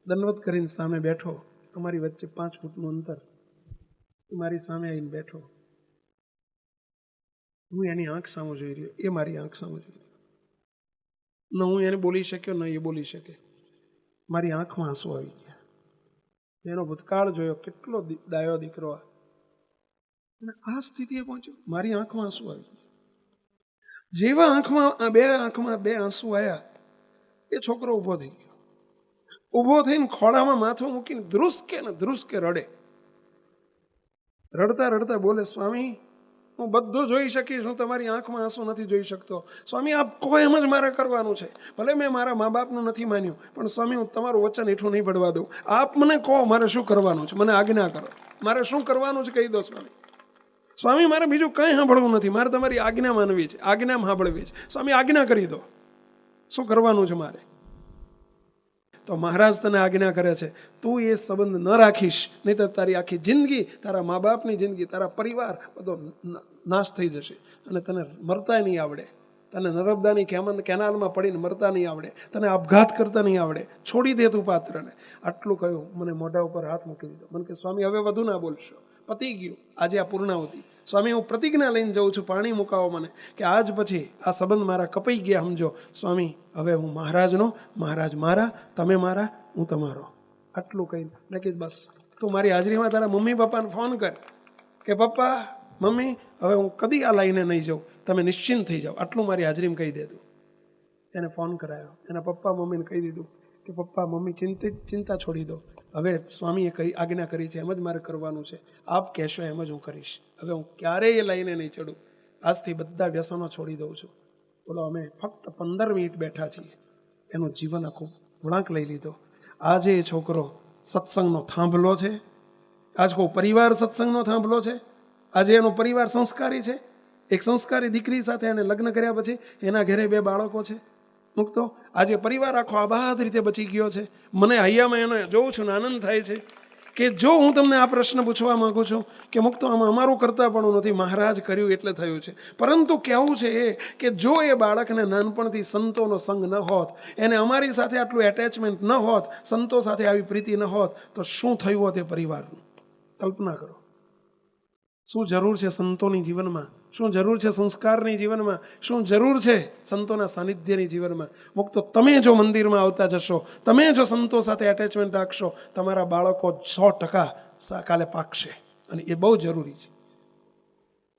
દંડવત કરીને સામે બેઠો. અમારી વચ્ચે 5 ફૂટનું અંતર. મારી સામે આવીને બેઠો. હું એની આંખ સામું જોઈ રહ્યો, એ મારી આંખ સામું જોઈ રહ્યો. ન હું એને બોલી શક્યો, ન એ બોલી શકે. મારી આંખમાં આંસુ આવી ગયા. એનો ભૂતકાળ જોયો, કેટલો ડાયો દીકરો. અને આ સ્થિતિએ પહોંચ્યો, મારી આંખમાં આંસુ આવી ગયા. જેવા આંખમાં બે આંસુ આવ્યા, એ છોકરો ઊભો થઈ ગયો. ઊભો થઈને ખોળામાં માથું મૂકીને ધ્રુસકે રડે. રડતા રડતા બોલે, સ્વામી હું બધું જોઈ શકીશ, હું તમારી આંખમાં આંસુ નથી જોઈ શકતો. સ્વામી આપ કહો એમ જ મારે કરવાનું છે. ભલે મેં મારા મા બાપનું નથી માન્યું, પણ સ્વામી હું તમારું વચન હેઠું નહીં પડવા દઉં. આપ મને કહો મારે શું કરવાનું છે, મને આજ્ઞા કરો. મારે શું કરવાનું છે કહી દો સ્વામી. સ્વામી મારે બીજું કંઈ સાંભળવું નથી, મારે તમારી આજ્ઞા માનવી છે, આજ્ઞા સાંભળવી છે. સ્વામી આજ્ઞા કરી દો, શું કરવાનું છે મારે. તો મહારાજ તને આજ્ઞા કરે છે, તું એ સંબંધ ન રાખીશ, નહીં તો તારી આખી જિંદગી, તારા મા બાપની જિંદગી, તારા પરિવાર બધો નાશ થઈ જશે અને તને મરતા નહીં આવડે. તને નર્મદાની કેનાલમાં પડીને મરતા નહીં આવડે, તને આપઘાત કરતા નહીં આવડે. છોડી દે તું પાત્રને. આટલું કહ્યું, મને મોઢા ઉપર હાથ મૂકી દીધો. મને કે સ્વામી હવે વધુ ના બોલશો, પતી ગયું, આજે આ પૂર્ણાવતિ. સ્વામી હું પ્રતિજ્ઞા લઈને જાઉં છું, પાણી મુકાવો મને, કે આજ પછી આ સંબંધ મારા કપાઈ ગયા સમજો. સ્વામી હવે હું મહારાજનો, મહારાજ મારા, તમે મારા, હું તમારો. આટલું કહીને મેં કીધું બસ તું મારી હાજરીમાં તારા મમ્મી પપ્પાને ફોન કર કે પપ્પા મમ્મી હવે હું કદી આ લાઈને નહીં જાઉં, તમે નિશ્ચિંત થઈ જાઓ. આટલું મારી હાજરીમાં કહી દેતું. એને ફોન કરાયો, એના પપ્પા મમ્મીને કહી દીધું કે પપ્પા મમ્મી ચિંતા છોડી દો, હવે સ્વામીએ કઈ આજ્ઞા કરી છે એમ જ મારે કરવાનું છે, આપ કહેશો એમ જ હું કરીશ. હવે હું ક્યારેય લઈને નહીં ચડું, આજથી બધા વ્યસનો છોડી દઉં છું. બોલો અમે ફક્ત 15 મિનિટ બેઠા છીએ, એનું જીવન આખું વળાંક લઈ લીધો. આજે એ છોકરો સત્સંગનો થાંભલો છે, આજ કોઈ પરિવાર સત્સંગનો થાંભલો છે. આજે એનો પરિવાર સંસ્કારી છે. એક સંસ્કારી દીકરી સાથે એને લગ્ન કર્યા પછી એના ઘરે 2 બાળકો છે મુક્તો. આજે પરિવાર આખો આબાદ રીતે બચી ગયો છે. મને હૈયામાં એને જોઉં છું ને આનંદ થાય છે કે જો હું તમને આ પ્રશ્ન પૂછવા માંગુ છું કે મુક્તો આમાં અમારું કરતા પણ નથી, મહારાજ કર્યું એટલે થયું છે. પરંતુ કહેવું છે એ કે જો એ બાળકને નાનપણથી સંતોનો સંગ ન હોત, એને અમારી સાથે આટલું એટેચમેન્ટ ન હોત, સંતો સાથે આવી પ્રીતિ ન હોત, તો શું થયું હોત એ પરિવારનું. કલ્પના કરો. શું જરૂર છે સંતોની જીવનમાં, શું જરૂર છે સંસ્કારની જીવનમાં, શું જરૂર છે સંતોના સાનિધ્યની જીવનમાં. મુક્તો તમે જો મંદિરમાં આવતા જશો, તમે જો સંતો સાથે એટેચમેન્ટ રાખશો, તમારા બાળકો 100% કાલે પાકશે. અને એ બહુ જરૂરી છે.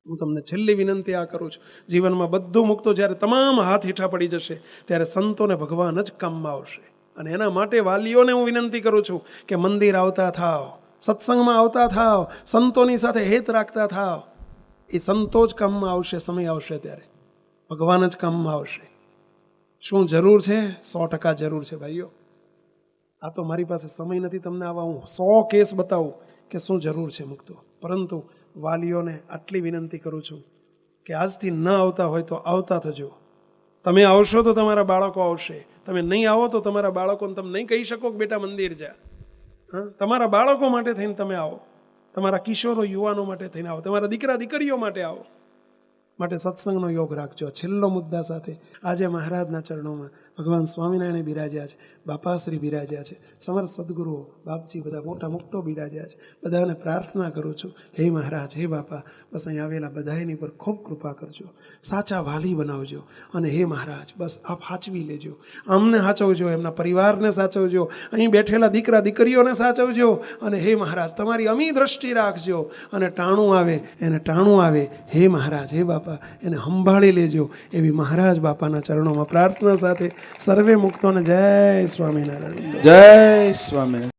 હું તમને છેલ્લી વિનંતી આ કરું છું, જીવનમાં બધું મુક્તો જ્યારે તમામ હાથ હેઠા પડી જશે ત્યારે સંતોને ભગવાન જ કામમાં આવશે. અને એના માટે વાલીઓને હું વિનંતી કરું છું કે મંદિર આવતા થાવ, સત્સંગમાં આવતા થાવ, સંતોની સાથે હેત રાખતા થાવ. એ સંતો જ કામમાં આવશે. સમય આવશે ત્યારે ભગવાન જ કામમાં આવશે. શું જરૂર છે? 100% જરૂર છે ભાઈઓ. આ તો મારી પાસે સમય નથી તમને આવા હું 100 કેસ બતાવું કે શું જરૂર છે મુક્તો. પરંતુ વાલીઓને આટલી વિનંતી કરું છું કે આજથી ન આવતા હોય તો આવતા થજો. તમે આવશો તો તમારા બાળકો આવશે, તમે નહીં આવો તો તમારા બાળકોને તમે નહીં કહી શકો કે બેટા મંદિર જા. તમારા બાળકો માટે થઈને તમે આવો, તમારા કિશોરો યુવાનો માટે થઈને આવો, તમારા દીકરા દીકરીઓ માટે આવો. માટે સત્સંગનો યોગ રાખજો. છેલ્લો મુદ્દા સાથે આજે મહારાજના ચરણોમાં ભગવાન સ્વામિનારાયણ બિરાજ્યા છે, બાપાશ્રી બિરાજ્યા છે, સમર્થ સદગુરુઓ બાપજી બધા મોટા મુક્તો બિરાજ્યા છે. બધાને પ્રાર્થના કરું છું, હે મહારાજ, હે બાપા, બસ અહીં આવેલા બધાની પર ખૂબ કૃપા કરજો, સાચા વાલી બનાવજો. અને હે મહારાજ બસ આપ સાચવી લેજો, આમને સાચવજો, એમના પરિવારને સાચવજો, અહીં બેઠેલા દીકરા દીકરીઓને સાચવજો. અને હે મહારાજ તમારી અમી દ્રષ્ટિ રાખજો. અને ટાણું આવે એને ટાણું આવે, હે મહારાજ, હે બાપા, એને સંભાળી લેજો. એવી મહારાજ બાપાના ચરણોમાં પ્રાર્થના સાથે સર્વે મુક્તોને જય સ્વામિનારાયણ. જય સ્વામિનારાયણ.